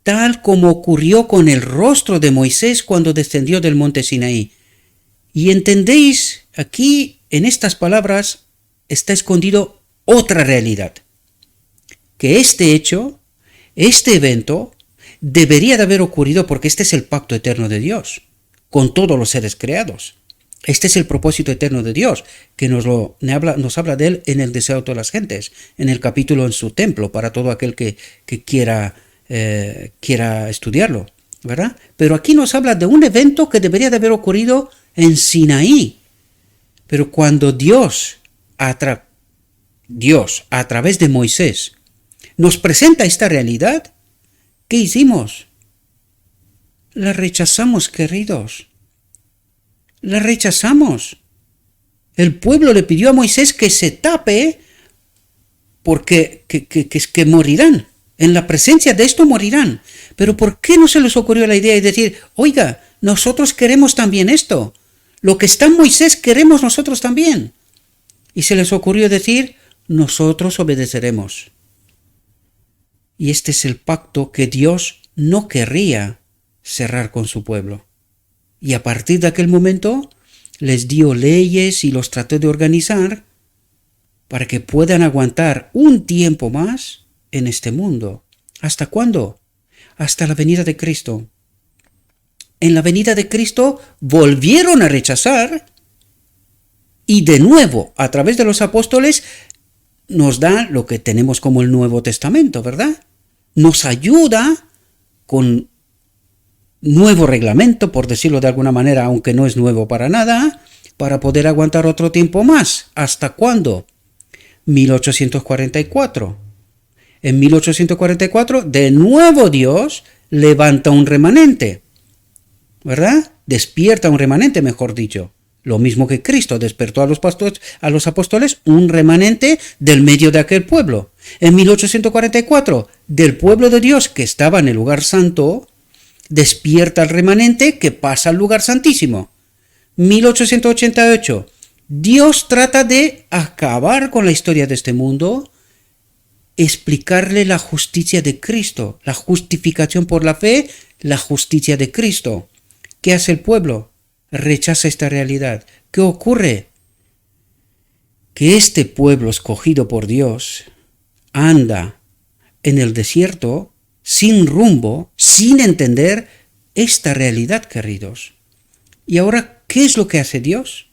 Tal como ocurrió con el rostro de Moisés cuando descendió del monte Sinaí. Y entendéis, aquí en estas palabras está escondido otra realidad. Que este hecho, este evento, debería de haber ocurrido porque este es el pacto eterno de Dios con todos los seres creados. Este es el propósito eterno de Dios, que nos habla de él en el deseo de todas las gentes, en el capítulo en su templo, para todo aquel que quiera estudiarlo, ¿verdad? Pero aquí nos habla de un evento que debería de haber ocurrido en Sinaí. Pero cuando Dios, a través de Moisés, nos presenta esta realidad, ¿qué hicimos? La rechazamos, queridos. La rechazamos. El pueblo le pidió a Moisés que se tape porque que morirán. En la presencia de esto morirán. Pero ¿por qué no se les ocurrió la idea de decir, oiga, nosotros queremos también esto? Lo que está en Moisés queremos nosotros también. Y se les ocurrió decir, nosotros obedeceremos. Y este es el pacto que Dios no querría cerrar con su pueblo. Y a partir de aquel momento les dio leyes y los trató de organizar para que puedan aguantar un tiempo más en este mundo. ¿Hasta cuándo? Hasta la venida de Cristo. En la venida de Cristo volvieron a rechazar y de nuevo, a través de los apóstoles, nos da lo que tenemos como el Nuevo Testamento, ¿verdad? Nos ayuda con nuevo reglamento, por decirlo de alguna manera, aunque no es nuevo para nada, para poder aguantar otro tiempo más. ¿Hasta cuándo? 1844. En 1844, de nuevo Dios levanta un remanente, ¿verdad? Despierta un remanente, mejor dicho. Lo mismo que Cristo despertó a los apóstoles, un remanente del medio de aquel pueblo. En 1844, del pueblo de Dios que estaba en el lugar santo, despierta el remanente que pasa al lugar santísimo. 1888, Dios trata de acabar con la historia de este mundo, explicarle la justicia de Cristo, la justificación por la fe, la justicia de Cristo. ¿Qué hace el pueblo? Rechaza esta realidad. ¿Qué ocurre? Que este pueblo escogido por Dios anda en el desierto, sin rumbo, sin entender esta realidad, queridos. Y ahora, ¿qué es lo que hace Dios?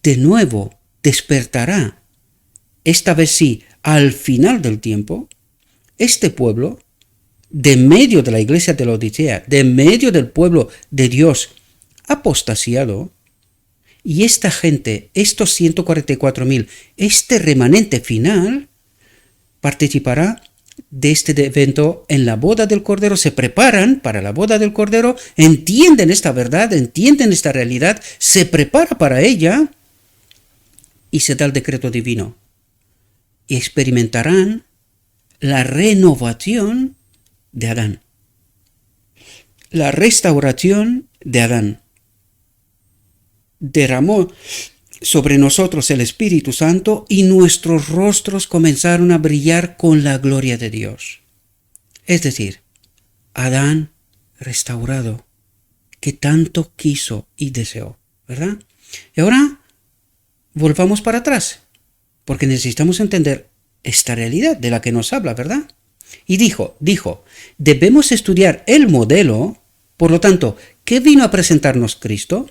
De nuevo despertará, esta vez sí, al final del tiempo, este pueblo, de medio de la iglesia de la Odisea, de medio del pueblo de Dios apostasiado, y esta gente, estos 144.000, este remanente final, participará de este evento en la boda del Cordero, se preparan para la boda del Cordero, entienden esta verdad, entienden esta realidad, se prepara para ella y se da el decreto divino. Y experimentarán la renovación de Adán, la restauración de Adán. Derramó sobre nosotros el Espíritu Santo y nuestros rostros comenzaron a brillar con la gloria de Dios. Es decir, Adán restaurado, que tanto quiso y deseó, ¿verdad? Y ahora volvamos para atrás, porque necesitamos entender esta realidad de la que nos habla, ¿verdad? Y dijo, debemos estudiar el modelo, por lo tanto, ¿qué vino a presentarnos Cristo?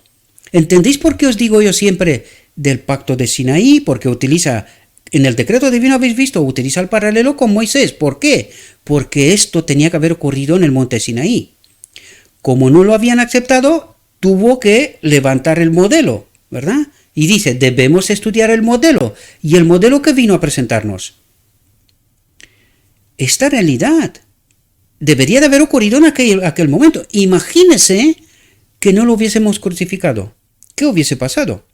¿Entendéis por qué os digo yo siempre del pacto de Sinaí? Porque utiliza, en el decreto divino habéis visto, utiliza el paralelo con Moisés. ¿Por qué? Porque esto tenía que haber ocurrido en el monte Sinaí. Como no lo habían aceptado, tuvo que levantar el modelo, ¿verdad? Y dice, debemos estudiar el modelo. ¿Y el modelo que vino a presentarnos? Esta realidad debería de haber ocurrido en aquel momento. Imagínese que no lo hubiésemos crucificado. ¿Qué hubiese pasado?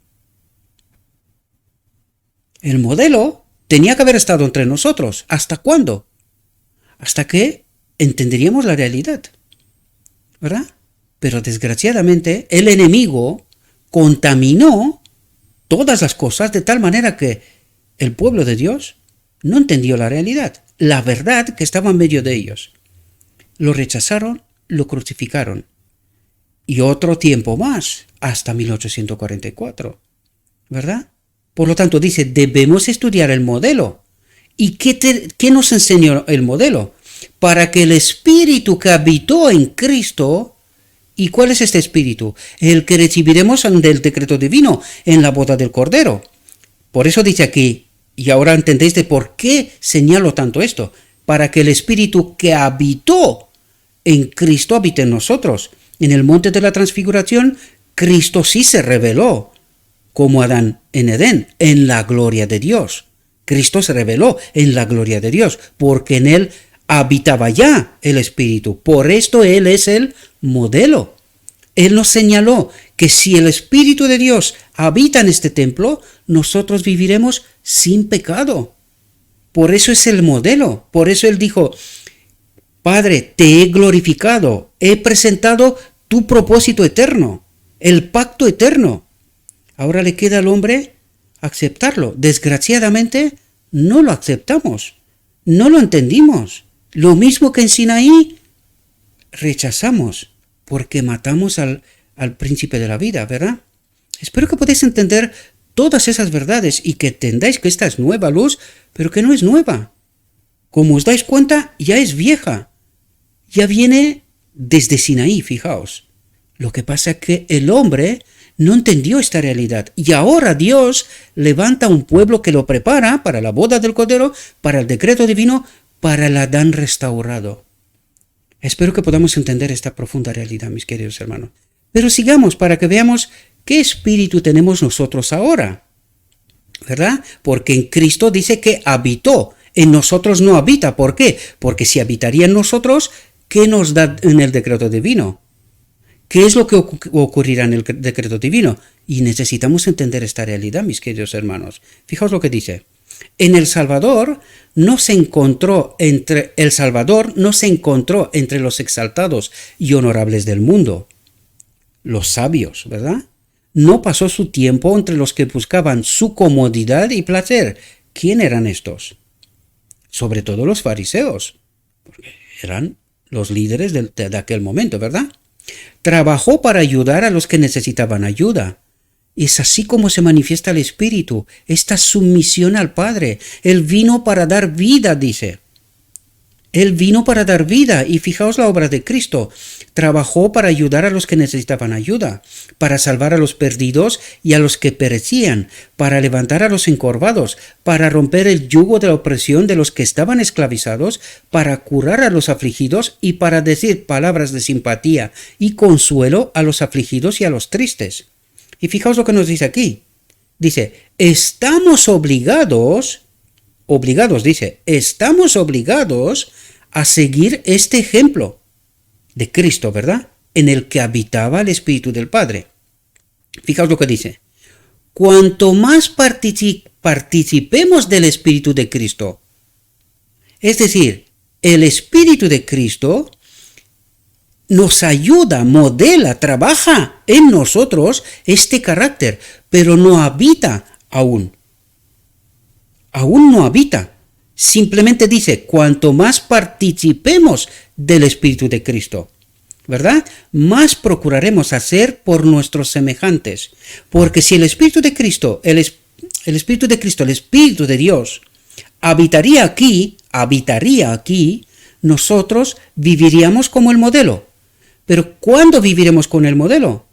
El modelo tenía que haber estado entre nosotros. ¿Hasta cuándo? Hasta que entenderíamos la realidad, ¿verdad? Pero desgraciadamente el enemigo contaminó todas las cosas de tal manera que el pueblo de Dios no entendió la realidad, la verdad que estaba en medio de ellos. Lo rechazaron, lo crucificaron. Y otro tiempo más, hasta 1844, ¿verdad? Por lo tanto, dice, debemos estudiar el modelo. ¿Y qué nos enseñó el modelo? Para que el espíritu que habitó en Cristo, ¿y cuál es este espíritu? El que recibiremos del decreto divino en la boda del Cordero. Por eso dice aquí, y ahora entendéis de por qué señalo tanto esto, para que el espíritu que habitó en Cristo habite en nosotros. En el monte de la transfiguración, Cristo sí se reveló como Adán en Edén, en la gloria de Dios. Cristo se reveló en la gloria de Dios, porque en él habitaba ya el Espíritu. Por esto él es el modelo. Él nos señaló que si el Espíritu de Dios habita en este templo, nosotros viviremos sin pecado. Por eso es el modelo. Por eso él dijo, Padre, te he glorificado, he presentado tu propósito eterno, el pacto eterno. Ahora le queda al hombre aceptarlo. Desgraciadamente, no lo aceptamos, no lo entendimos. Lo mismo que en Sinaí, rechazamos, porque matamos al príncipe de la vida, ¿verdad? Espero que podáis entender todas esas verdades y que entendáis que esta es nueva luz, pero que no es nueva. Como os dais cuenta, ya es vieja. Ya viene desde Sinaí, fijaos. Lo que pasa es que el hombre no entendió esta realidad. Y ahora Dios levanta un pueblo que lo prepara para la boda del Cordero, para el decreto divino, para el Adán restaurado. Espero que podamos entender esta profunda realidad, mis queridos hermanos. Pero sigamos para que veamos qué espíritu tenemos nosotros ahora, ¿verdad? Porque en Cristo dice que habitó, en nosotros no habita. ¿Por qué? Porque si habitaría en nosotros, ¿qué nos da en el decreto divino? ¿Qué es lo que ocurrirá en el decreto divino? Y necesitamos entender esta realidad, mis queridos hermanos. Fijaos lo que dice. En El Salvador no se encontró entre los exaltados y honorables del mundo, los sabios, ¿verdad? No pasó su tiempo entre los que buscaban su comodidad y placer. ¿Quién eran estos? Sobre todo los fariseos, porque eran los líderes de aquel momento, ¿verdad? Trabajó para ayudar a los que necesitaban ayuda. Es así como se manifiesta el Espíritu, esta sumisión al Padre. Él vino para dar vida, dice. Él vino para dar vida, y fijaos la obra de Cristo. Trabajó para ayudar a los que necesitaban ayuda, para salvar a los perdidos y a los que perecían, para levantar a los encorvados, para romper el yugo de la opresión de los que estaban esclavizados, para curar a los afligidos y para decir palabras de simpatía y consuelo a los afligidos y a los tristes. Y fijaos lo que nos dice aquí. Dice, estamos obligados a seguir este ejemplo de Cristo, ¿verdad? En el que habitaba el Espíritu del Padre. Fijaos lo que dice. Cuanto más participemos del Espíritu de Cristo, es decir, el Espíritu de Cristo nos ayuda, modela, trabaja en nosotros este carácter, pero no habita aún. Aún no habita. Simplemente dice, cuanto más participemos del Espíritu de Cristo, ¿verdad? Más procuraremos hacer por nuestros semejantes. Porque si el Espíritu de Cristo, el Espíritu de Dios, habitaría aquí, nosotros viviríamos como el modelo. Pero ¿cuándo viviremos con el modelo?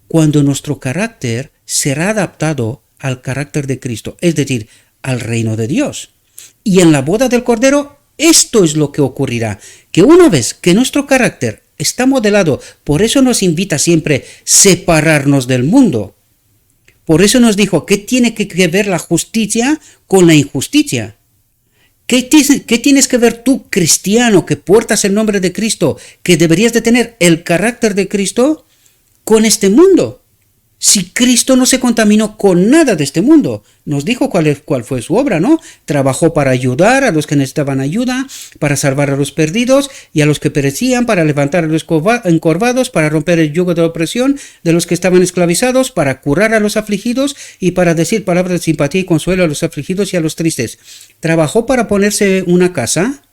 Cuando nuestro carácter será adaptado al carácter de Cristo, es decir, al reino de Dios. Y en la boda del Cordero, esto es lo que ocurrirá, que una vez que nuestro carácter está modelado, por eso nos invita siempre a separarnos del mundo. Por eso nos dijo, ¿qué tiene que ver la justicia con la injusticia? ¿Qué tienes que ver tú, cristiano, que portas el nombre de Cristo, que deberías de tener el carácter de Cristo, con este mundo? Si Cristo no se contaminó con nada de este mundo, nos dijo cuál fue su obra, ¿no? Trabajó para ayudar a los que necesitaban ayuda, para salvar a los perdidos y a los que perecían, para levantar a los encorvados, para romper el yugo de la opresión de los que estaban esclavizados, para curar a los afligidos y para decir palabras de simpatía y consuelo a los afligidos y a los tristes. Trabajó para ponerse una casa,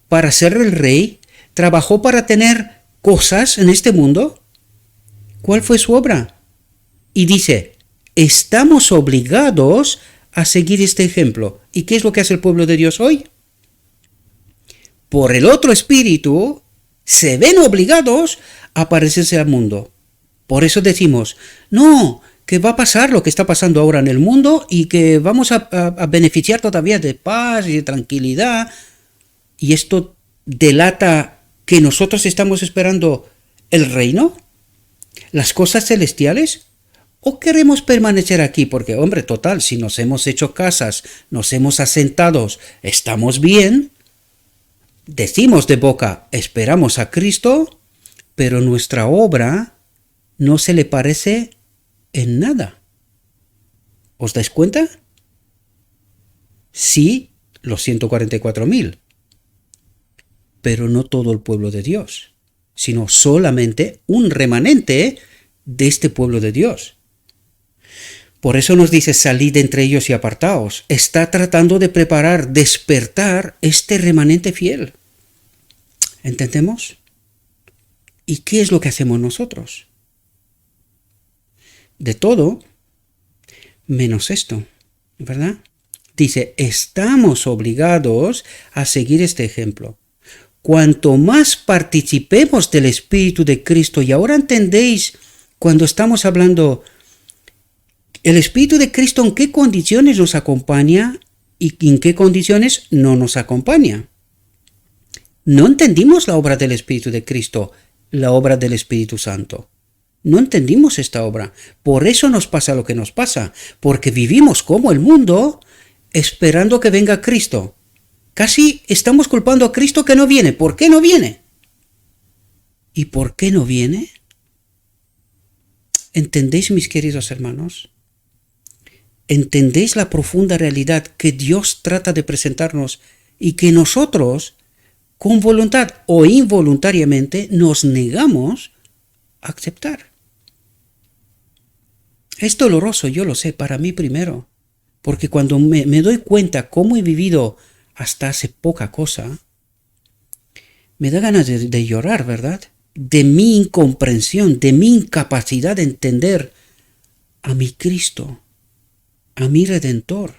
para ser el rey, trabajó para tener cosas en este mundo. ¿Cuál fue su obra? Y dice, estamos obligados a seguir este ejemplo. ¿Y qué es lo que hace el pueblo de Dios hoy? Por el otro espíritu, se ven obligados a parecerse al mundo. Por eso decimos, no, que va a pasar lo que está pasando ahora en el mundo y que vamos a beneficiar todavía de paz y de tranquilidad. Y esto delata que nosotros estamos esperando el reino, las cosas celestiales. ¿O queremos permanecer aquí? Porque, hombre, total, si nos hemos hecho casas, nos hemos asentado, estamos bien, decimos de boca, esperamos a Cristo, pero nuestra obra no se le parece en nada. ¿Os dais cuenta? Sí, los 144.000, pero no todo el pueblo de Dios, sino solamente un remanente de este pueblo de Dios. Por eso nos dice, salid entre ellos y apartaos. Está tratando de preparar, despertar este remanente fiel. ¿Entendemos? ¿Y qué es lo que hacemos nosotros? De todo, menos esto, ¿verdad? Dice, estamos obligados a seguir este ejemplo. Cuanto más participemos del Espíritu de Cristo, y ahora entendéis cuando estamos hablando el Espíritu de Cristo, ¿en qué condiciones nos acompaña y en qué condiciones no nos acompaña? No entendimos la obra del Espíritu de Cristo, la obra del Espíritu Santo. No entendimos esta obra. Por eso nos pasa lo que nos pasa, porque vivimos como el mundo esperando que venga Cristo. Casi estamos culpando a Cristo que no viene. ¿Por qué no viene? ¿Y por qué no viene? ¿Entendéis, mis queridos hermanos? ¿Entendéis la profunda realidad que Dios trata de presentarnos y que nosotros, con voluntad o involuntariamente, nos negamos a aceptar? Es doloroso, yo lo sé, para mí primero, porque cuando me doy cuenta cómo he vivido hasta hace poca cosa, me da ganas de llorar, ¿verdad? De mi incomprensión, de mi incapacidad de entender a mi Cristo, a mi Redentor.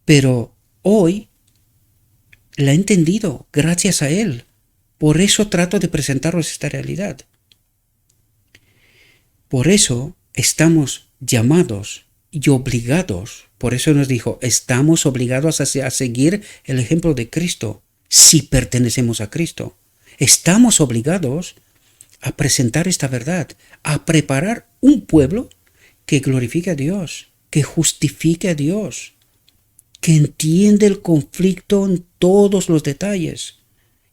Pero hoy la he entendido gracias a Él. Por eso trato de presentaros esta realidad. Por eso estamos llamados y obligados. Por eso nos dijo, estamos obligados a seguir el ejemplo de Cristo si pertenecemos a Cristo. Estamos obligados a presentar esta verdad, a preparar un pueblo que glorifique a Dios, que justifique a Dios, que entiende el conflicto en todos los detalles.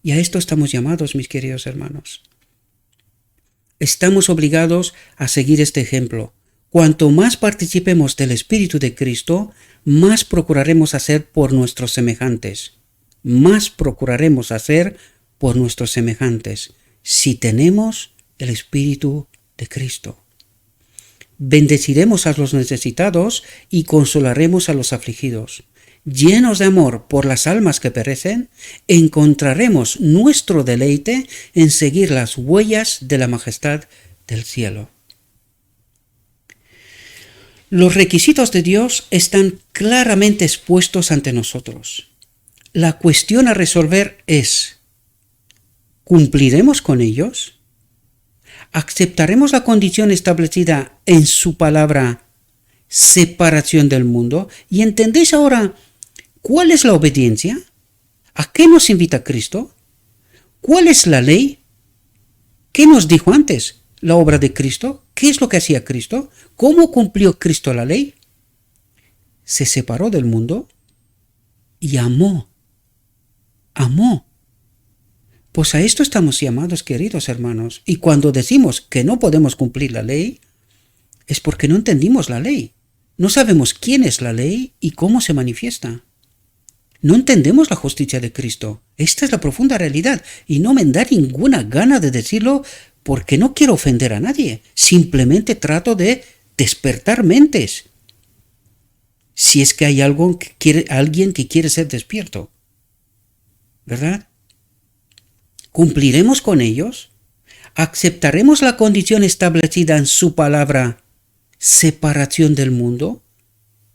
Y a esto estamos llamados, mis queridos hermanos. Estamos obligados a seguir este ejemplo. Cuanto más participemos del Espíritu de Cristo, más procuraremos hacer por nuestros semejantes. Más procuraremos hacer por nuestros semejantes si tenemos el Espíritu de Cristo. Bendeciremos a los necesitados y consolaremos a los afligidos. Llenos de amor por las almas que perecen, encontraremos nuestro deleite en seguir las huellas de la majestad del cielo. Los requisitos de Dios están claramente expuestos ante nosotros. La cuestión a resolver es: ¿cumpliremos con ellos? ¿Aceptaremos la condición establecida en su palabra, separación del mundo? ¿Y entendéis ahora cuál es la obediencia? ¿A qué nos invita Cristo? ¿Cuál es la ley? ¿Qué nos dijo antes? ¿La obra de Cristo? ¿Qué es lo que hacía Cristo? ¿Cómo cumplió Cristo la ley? Se separó del mundo y amó. Amó. Pues a esto estamos llamados, queridos hermanos. Y cuando decimos que no podemos cumplir la ley, es porque no entendimos la ley. No sabemos quién es la ley y cómo se manifiesta. No entendemos la justicia de Cristo. Esta es la profunda realidad. Y no me da ninguna gana de decirlo porque no quiero ofender a nadie. Simplemente trato de despertar mentes. Si es que hay alguien que quiere ser despierto. ¿Verdad? ¿Cumpliremos con ellos? ¿Aceptaremos la condición establecida en su palabra, separación del mundo?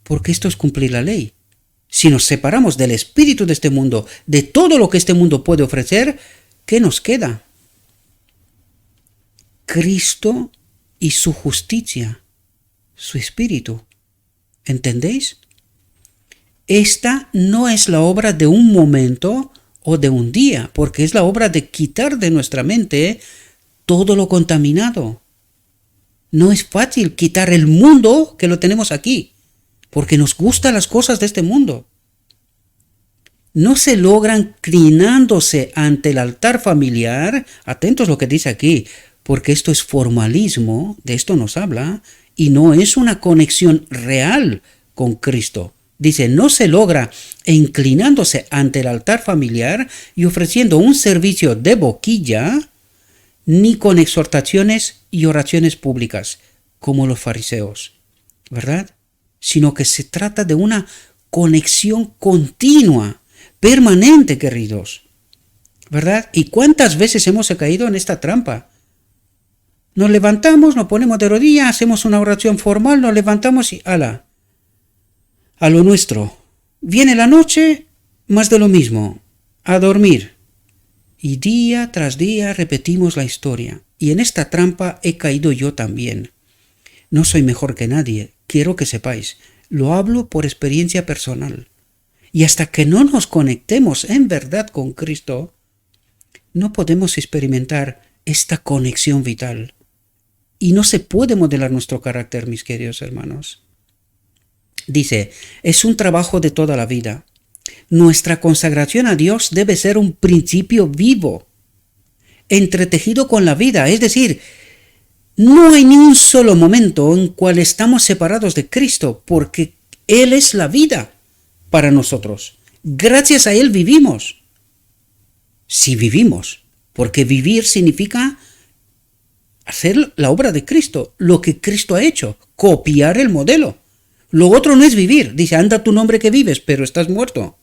Porque esto es cumplir la ley. Si nos separamos del espíritu de este mundo, de todo lo que este mundo puede ofrecer, ¿qué nos queda? Cristo y su justicia, su espíritu. ¿Entendéis? Esta no es la obra de un momento o de un día, porque es la obra de quitar de nuestra mente todo lo contaminado. No es fácil quitar el mundo que lo tenemos aquí, porque nos gustan las cosas de este mundo. No se logran inclinándose ante el altar familiar, atentos a lo que dice aquí, porque esto es formalismo, de esto nos habla, y no es una conexión real con Cristo. Dice, no se logra inclinándose ante el altar familiar y ofreciendo un servicio de boquilla, ni con exhortaciones y oraciones públicas, como los fariseos, ¿verdad? Sino que se trata de una conexión continua, permanente, queridos, ¿verdad? ¿Y cuántas veces hemos caído en esta trampa? Nos levantamos, nos ponemos de rodillas, hacemos una oración formal, nos levantamos y ¡hala! A lo nuestro. Viene la noche, más de lo mismo, a dormir. Y día tras día repetimos la historia. Y en esta trampa he caído yo también. No soy mejor que nadie, quiero que sepáis. Lo hablo por experiencia personal. Y hasta que no nos conectemos en verdad con Cristo, no podemos experimentar esta conexión vital. Y no se puede modelar nuestro carácter, mis queridos hermanos. Dice, es un trabajo de toda la vida. Nuestra consagración a Dios debe ser un principio vivo, entretejido con la vida. Es decir, no hay ni un solo momento en cual estamos separados de Cristo, porque Él es la vida para nosotros. Gracias a Él vivimos. Si vivimos, porque vivir significa hacer la obra de Cristo, lo que Cristo ha hecho, copiar el modelo. Lo otro no es vivir. Dice, anda tu nombre que vives, pero estás muerto.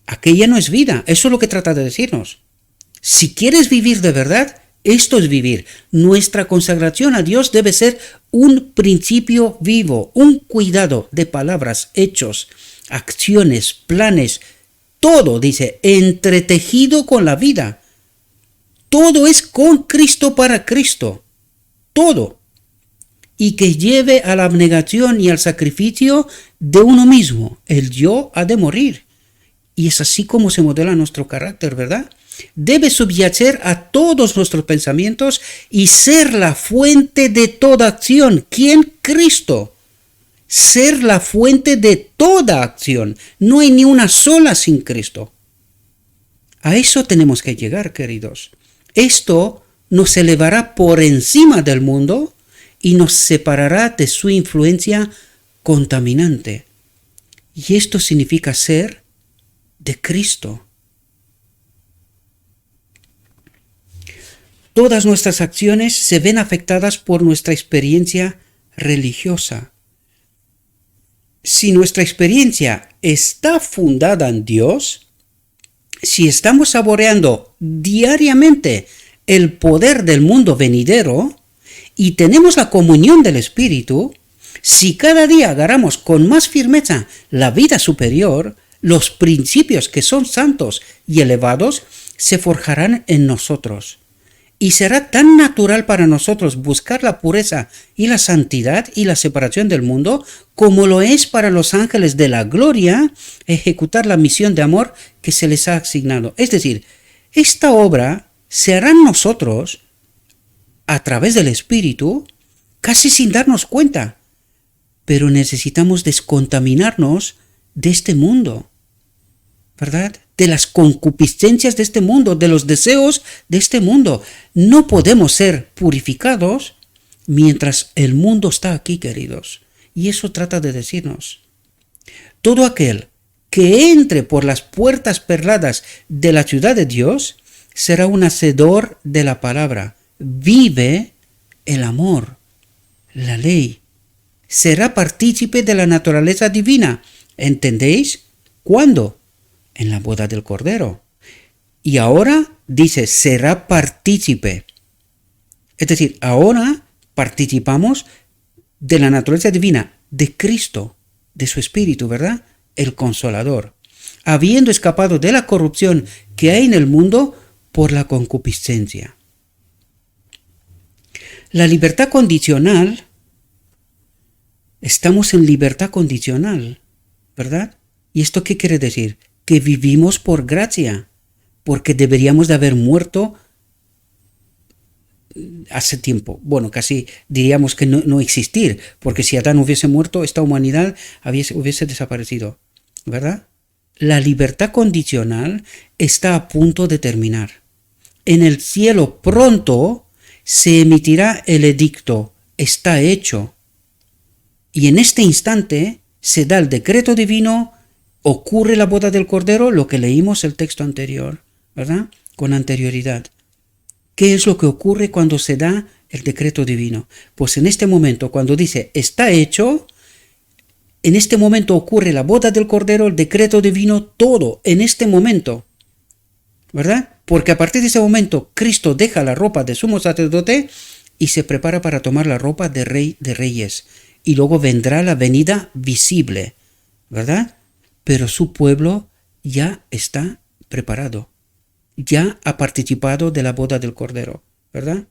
Aquella no es vida. Eso es lo que trata de decirnos. Si quieres vivir de verdad, Esto es vivir. Nuestra consagración a Dios debe ser un principio vivo, un cuidado de palabras, hechos, acciones, planes, todo, dice, entretejido con la vida. Todo es con Cristo para Cristo. Todo. Y que lleve a la abnegación y al sacrificio de uno mismo. El yo ha de morir. Y es así como se modela nuestro carácter, ¿verdad? Debe subyacer a todos nuestros pensamientos y ser la fuente de toda acción. ¿Quién? Cristo. Ser la fuente de toda acción. No hay ni una sola sin Cristo. A eso tenemos que llegar, queridos. Esto nos elevará por encima del mundo y nos separará de su influencia contaminante. Y esto significa ser de Cristo. Todas nuestras acciones se ven afectadas por nuestra experiencia religiosa. Si nuestra experiencia está fundada en Dios, si estamos saboreando diariamente el poder del mundo venidero y tenemos la comunión del Espíritu, si cada día agarramos con más firmeza la vida superior, los principios que son santos y elevados se forjarán en nosotros. Y será tan natural para nosotros buscar la pureza y la santidad y la separación del mundo como lo es para los ángeles de la gloria ejecutar la misión de amor que se les ha asignado. Es decir, esta obra se hará en nosotros a través del Espíritu casi sin darnos cuenta. Pero necesitamos descontaminarnos de este mundo, ¿verdad? De las concupiscencias de este mundo, de los deseos de este mundo. No podemos ser purificados mientras el mundo está aquí, queridos. Y eso trata de decirnos. Todo aquel que entre por las puertas perladas de la ciudad de Dios será un hacedor de la palabra. Vive el amor, la ley. Será partícipe de la naturaleza divina. ¿Entendéis? ¿Cuándo? En la boda del Cordero. Y ahora dice, será partícipe. Es decir, ahora participamos de la naturaleza divina, de Cristo, de su Espíritu, ¿verdad? El Consolador. Habiendo escapado de la corrupción que hay en el mundo por la concupiscencia. La libertad condicional, estamos en libertad condicional, ¿verdad? ¿Y esto qué quiere decir? Que vivimos por gracia, porque deberíamos de haber muerto hace tiempo. Bueno, casi diríamos que no existir, porque si Adán hubiese muerto, esta humanidad hubiese desaparecido, ¿verdad? La libertad condicional está a punto de terminar. En el cielo pronto se emitirá el edicto, está hecho. Y en este instante se da el decreto divino. Ocurre la boda del Cordero, lo que leímos el texto anterior, ¿verdad? Con anterioridad. ¿Qué es lo que ocurre cuando se da el decreto divino? Pues en este momento, cuando dice está hecho, en este momento ocurre la boda del Cordero, el decreto divino, todo, en este momento, ¿verdad? Porque a partir de ese momento, Cristo deja la ropa de sumo sacerdote y se prepara para tomar la ropa de Rey de Reyes. Y luego vendrá la venida visible, ¿verdad? Pero su pueblo ya está preparado, ya ha participado de la boda del Cordero, ¿verdad?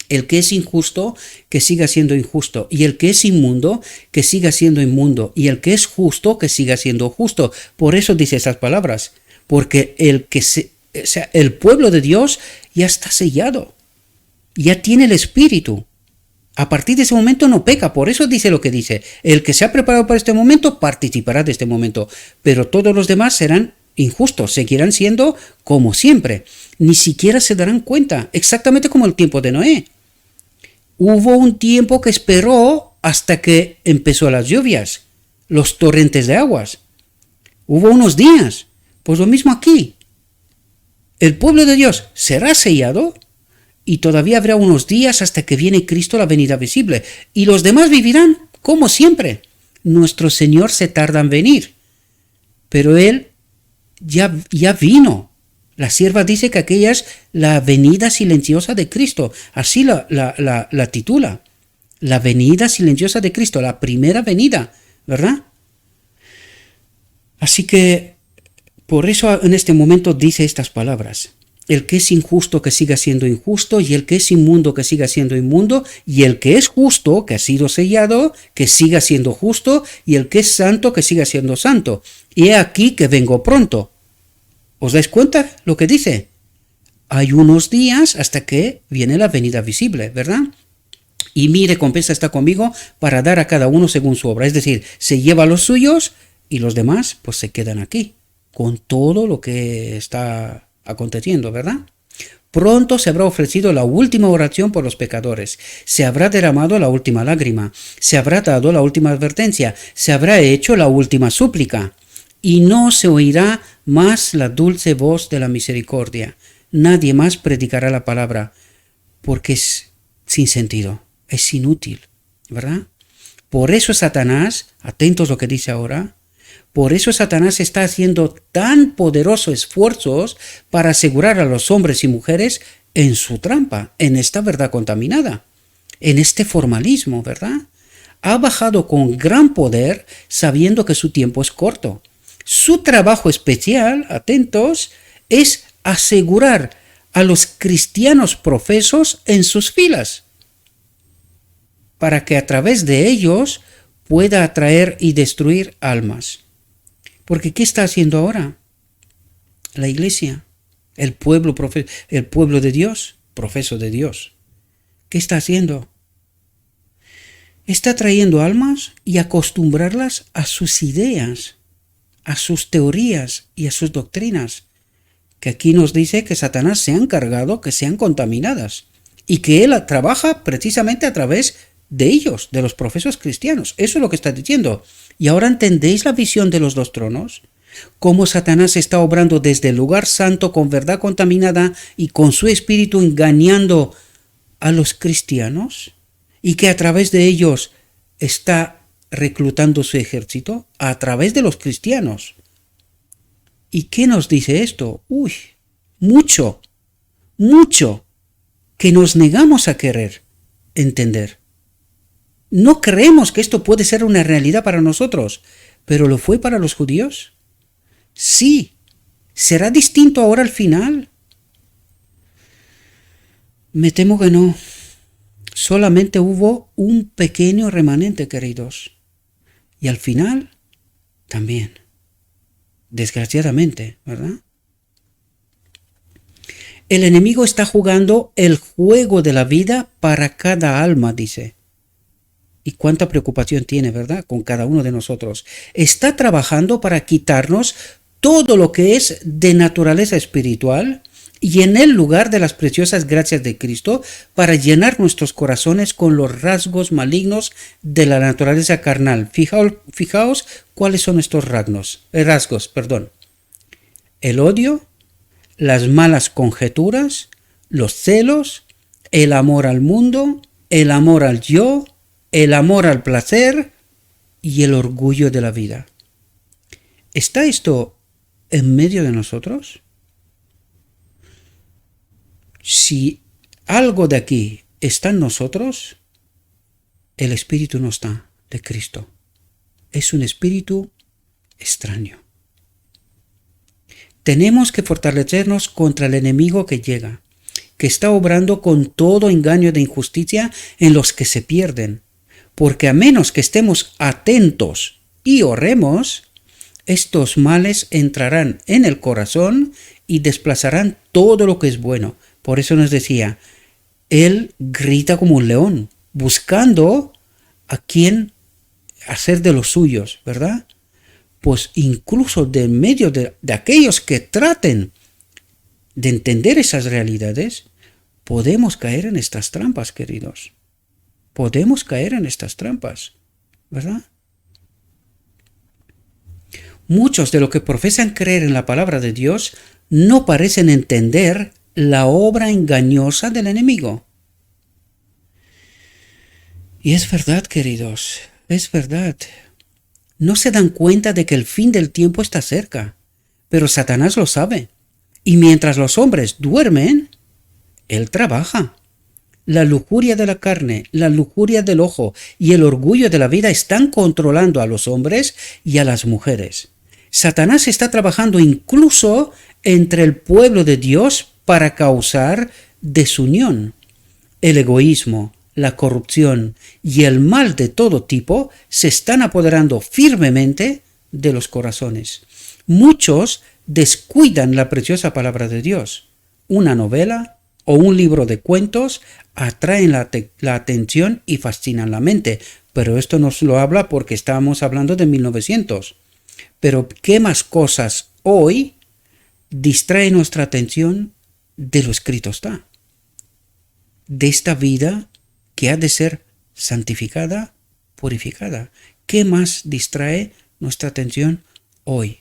El que es injusto, que siga siendo injusto, y el que es inmundo, que siga siendo inmundo, y el que es justo, que siga siendo justo. Por eso dice esas palabras, porque el pueblo de Dios ya está sellado, ya tiene el Espíritu. A partir de ese momento no peca, por eso dice lo que dice. El que se ha preparado para este momento participará de este momento, pero todos los demás serán injustos, seguirán siendo como siempre. Ni siquiera se darán cuenta, exactamente como el tiempo de Noé. Hubo un tiempo que esperó hasta que empezó las lluvias, los torrentes de aguas. Hubo unos días, pues lo mismo aquí. El pueblo de Dios será sellado y todavía habrá unos días hasta que viene Cristo la venida visible. Y los demás vivirán como siempre. Nuestro Señor se tarda en venir, pero Él ya vino. La sierva dice que aquella es la venida silenciosa de Cristo. Así la titula. La venida silenciosa de Cristo, la primera venida, ¿verdad? Así que por eso en este momento dice estas palabras. El que es injusto que siga siendo injusto, y el que es inmundo que siga siendo inmundo, y el que es justo que ha sido sellado que siga siendo justo, y el que es santo que siga siendo santo. Y he aquí que vengo pronto. ¿Os dais cuenta lo que dice? Hay unos días hasta que viene la venida visible, ¿verdad? Y mi recompensa está conmigo para dar a cada uno según su obra. Es decir, se lleva a los suyos y los demás pues se quedan aquí, con todo lo que está aconteciendo, ¿verdad? Pronto se habrá ofrecido la última oración por los pecadores, se habrá derramado la última lágrima, se habrá dado la última advertencia, se habrá hecho la última súplica, y no se oirá más la dulce voz de la misericordia. Nadie más predicará la palabra, porque es sin sentido, es inútil, ¿verdad? Por eso Satanás, atentos a lo que dice ahora, por eso Satanás está haciendo tan poderosos esfuerzos para asegurar a los hombres y mujeres en su trampa, en esta verdad contaminada, en este formalismo, ¿verdad? Ha bajado con gran poder sabiendo que su tiempo es corto. Su trabajo especial, atentos, es asegurar a los cristianos profesos en sus filas, para que a través de ellos pueda atraer y destruir almas. Porque ¿qué está haciendo ahora la iglesia? El pueblo de Dios, profeso de Dios. ¿Qué está haciendo? Está trayendo almas y acostumbrarlas a sus ideas, a sus teorías y a sus doctrinas, que aquí nos dice que Satanás se ha encargado que sean contaminadas y que él trabaja precisamente a través de ellos, de los profesos cristianos. Eso es lo que está diciendo. ¿Y ahora entendéis la visión de los dos tronos? Cómo Satanás está obrando desde el lugar santo con verdad contaminada y con su espíritu engañando a los cristianos, y que a través de ellos está reclutando su ejército, a través de los cristianos. ¿Y qué nos dice esto? Mucho que nos negamos a querer entender. No creemos que esto puede ser una realidad para nosotros, pero ¿lo fue para los judíos? Sí. ¿Será distinto ahora al final? Me temo que no. Solamente hubo un pequeño remanente, queridos. Y al final, también. Desgraciadamente, ¿verdad? El enemigo está jugando el juego de la vida para cada alma, dice. Y cuánta preocupación tiene, ¿verdad? Con cada uno de nosotros. Está trabajando para quitarnos todo lo que es de naturaleza espiritual y en el lugar de las preciosas gracias de Cristo, para llenar nuestros corazones con los rasgos malignos de la naturaleza carnal. Fijaos cuáles son estos rasgos. El odio, las malas conjeturas, los celos, el amor al mundo, el amor al yo, el amor al placer y el orgullo de la vida. ¿Está esto en medio de nosotros? Si algo de aquí está en nosotros, el espíritu no está de Cristo. Es un espíritu extraño. Tenemos que fortalecernos contra el enemigo que llega, que está obrando con todo engaño de injusticia en los que se pierden, porque a menos que estemos atentos y oremos, estos males entrarán en el corazón y desplazarán todo lo que es bueno. Por eso nos decía, él grita como un león, buscando a quien hacer de los suyos, ¿verdad? Pues incluso de medio de aquellos que traten de entender esas realidades, podemos caer en estas trampas, queridos. Podemos caer en estas trampas, ¿verdad? Muchos de los que profesan creer en la palabra de Dios no parecen entender la obra engañosa del enemigo. Y es verdad, queridos, es verdad. No se dan cuenta de que el fin del tiempo está cerca, pero Satanás lo sabe. Y mientras los hombres duermen, Él trabaja. La lujuria de la carne, la lujuria del ojo y el orgullo de la vida están controlando a los hombres y a las mujeres. Satanás está trabajando incluso entre el pueblo de Dios para causar desunión. El egoísmo, la corrupción y el mal de todo tipo se están apoderando firmemente de los corazones. Muchos descuidan la preciosa palabra de Dios. Una novela o un libro de cuentos atraen la atención y fascinan la mente. Pero esto nos lo habla porque estábamos hablando de 1900. Pero ¿qué más cosas hoy distraen nuestra atención de lo escrito está? De esta vida que ha de ser santificada, purificada. ¿Qué más distrae nuestra atención hoy?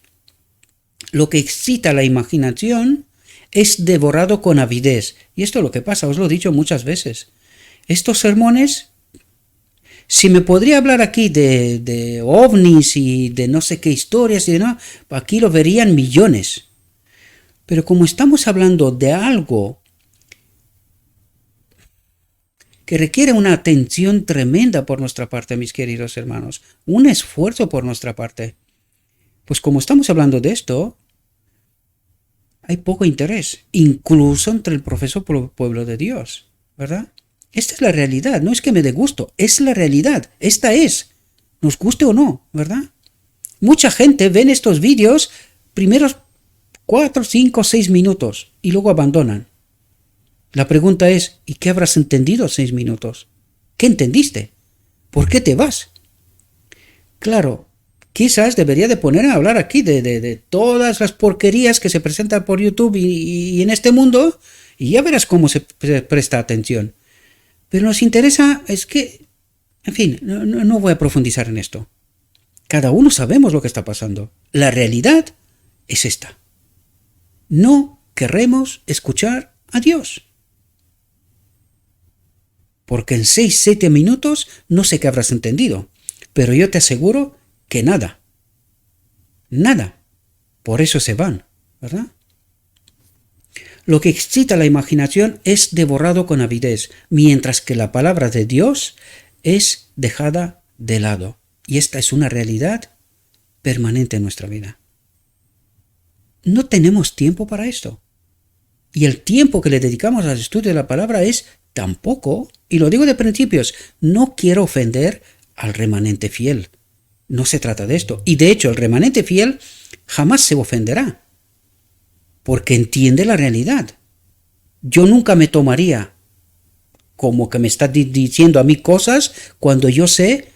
Lo que excita la imaginación es devorado con avidez. Y esto es lo que pasa, os lo he dicho muchas veces. Estos sermones, si me podría hablar aquí de ovnis y de no sé qué historias, y de no, aquí lo verían millones. Pero como estamos hablando de algo que requiere una atención tremenda por nuestra parte, mis queridos hermanos, un esfuerzo por nuestra parte, pues como estamos hablando de esto, hay poco interés, incluso entre el profeso pueblo de Dios, ¿verdad? Esta es la realidad, no es que me dé gusto, es la realidad, esta es, nos guste o no, ¿verdad? Mucha gente ve estos vídeos primeros 4, 5, 6 minutos y luego abandonan. La pregunta es, ¿y qué habrás entendido 6 minutos? ¿Qué entendiste? ¿Por qué te vas? Claro, quizás debería de poner a hablar aquí de todas las porquerías que se presentan por YouTube y en este mundo, y ya verás cómo se presta atención. Pero nos interesa, es que, en fin, no voy a profundizar en esto. Cada uno sabemos lo que está pasando. La realidad es esta. No querremos escuchar a Dios. Porque en 6, 7 minutos no sé qué habrás entendido, pero yo te aseguro que nada. Nada. Por eso se van, ¿verdad? Lo que excita la imaginación es devorado con avidez, mientras que la palabra de Dios es dejada de lado. Y esta es una realidad permanente en nuestra vida. No tenemos tiempo para esto. Y el tiempo que le dedicamos al estudio de la palabra es tan poco, y lo digo de principios, no quiero ofender al remanente fiel. No se trata de esto. Y de hecho, el remanente fiel jamás se ofenderá, porque entiende la realidad. Yo nunca me tomaría como que me está diciendo a mí cosas cuando yo sé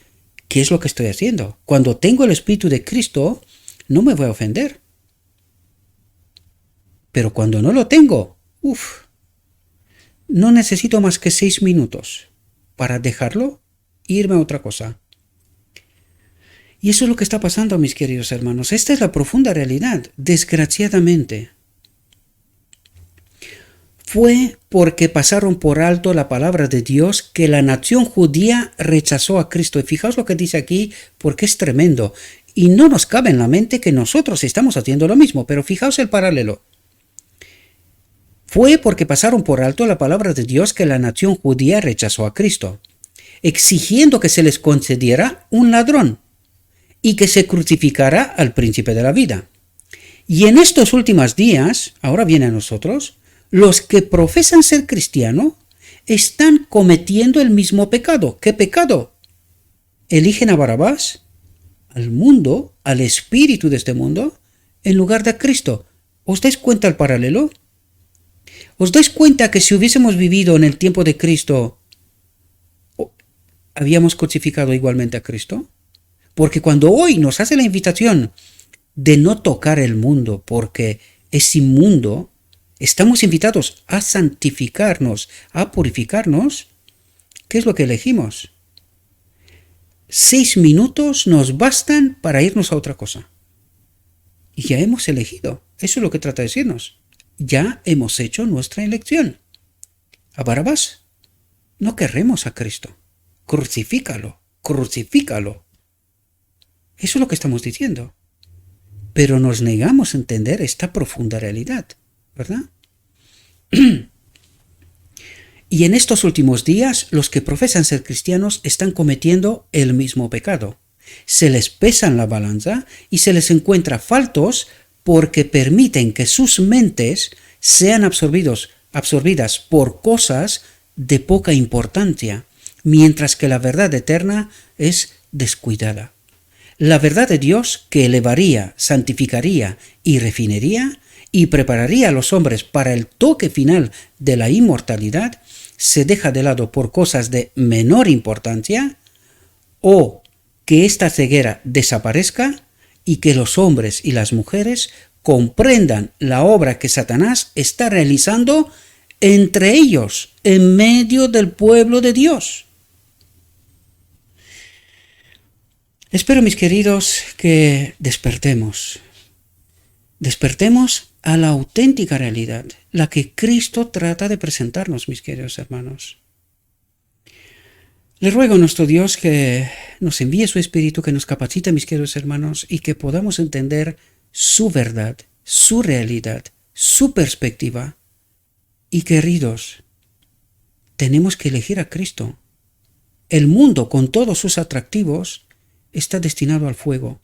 qué es lo que estoy haciendo. Cuando tengo el Espíritu de Cristo, no me voy a ofender. Pero cuando no lo tengo, no necesito más que 6 minutos para dejarlo e irme a otra cosa. Y eso es lo que está pasando, mis queridos hermanos. Esta es la profunda realidad, desgraciadamente. Fue porque pasaron por alto la palabra de Dios que la nación judía rechazó a Cristo. Y fijaos lo que dice aquí, porque es tremendo. Y no nos cabe en la mente que nosotros estamos haciendo lo mismo, pero fijaos el paralelo. Fue porque pasaron por alto la palabra de Dios que la nación judía rechazó a Cristo, exigiendo que se les concediera un ladrón y que se crucificara al príncipe de la vida. Y en estos últimos días, ahora viene a nosotros, los que profesan ser cristianos están cometiendo el mismo pecado. ¿Qué pecado? Eligen a Barrabás, al mundo, al espíritu de este mundo, en lugar de a Cristo. ¿Os dais cuenta el paralelo? ¿Os dais cuenta que si hubiésemos vivido en el tiempo de Cristo, habíamos crucificado igualmente a Cristo? Porque cuando hoy nos hace la invitación de no tocar el mundo porque es inmundo, estamos invitados a santificarnos, a purificarnos. ¿Qué es lo que elegimos? 6 minutos nos bastan para irnos a otra cosa. Y ya hemos elegido. Eso es lo que trata de decirnos. Ya hemos hecho nuestra elección. A Barrabás. No querremos a Cristo. Crucifícalo, crucifícalo. Eso es lo que estamos diciendo. Pero nos negamos a entender esta profunda realidad. ¿verdad? Y en estos últimos días, los que profesan ser cristianos están cometiendo el mismo pecado. Se les pesa en la balanza y se les encuentra faltos porque permiten que sus mentes sean absorbidas por cosas de poca importancia, mientras que la verdad eterna es descuidada. La verdad de Dios, que elevaría, santificaría y refinaría y prepararía a los hombres para el toque final de la inmortalidad, se deja de lado por cosas de menor importancia, o que esta ceguera desaparezca y que los hombres y las mujeres comprendan la obra que Satanás está realizando entre ellos, en medio del pueblo de Dios. Espero, mis queridos, que despertemos a la auténtica realidad, la que Cristo trata de presentarnos, mis queridos hermanos. Le ruego a nuestro Dios que nos envíe su Espíritu, que nos capacite, mis queridos hermanos, y que podamos entender su verdad, su realidad, su perspectiva. Y queridos, tenemos que elegir a Cristo. El mundo, con todos sus atractivos, está destinado al fuego.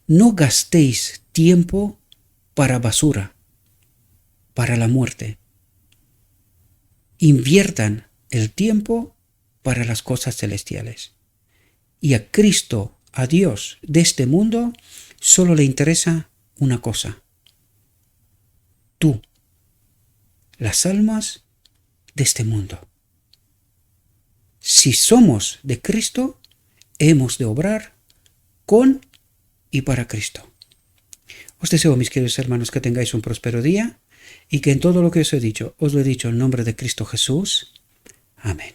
No gastéis tiempo para basura, para la muerte. Inviertan el tiempo para las cosas celestiales. Y a Cristo, a Dios de este mundo, solo le interesa una cosa: tú, las almas de este mundo. Si somos de Cristo, hemos de obrar con y para Cristo. Os deseo, mis queridos hermanos, que tengáis un próspero día y que en todo lo que os he dicho, os lo he dicho en nombre de Cristo Jesús. Amén.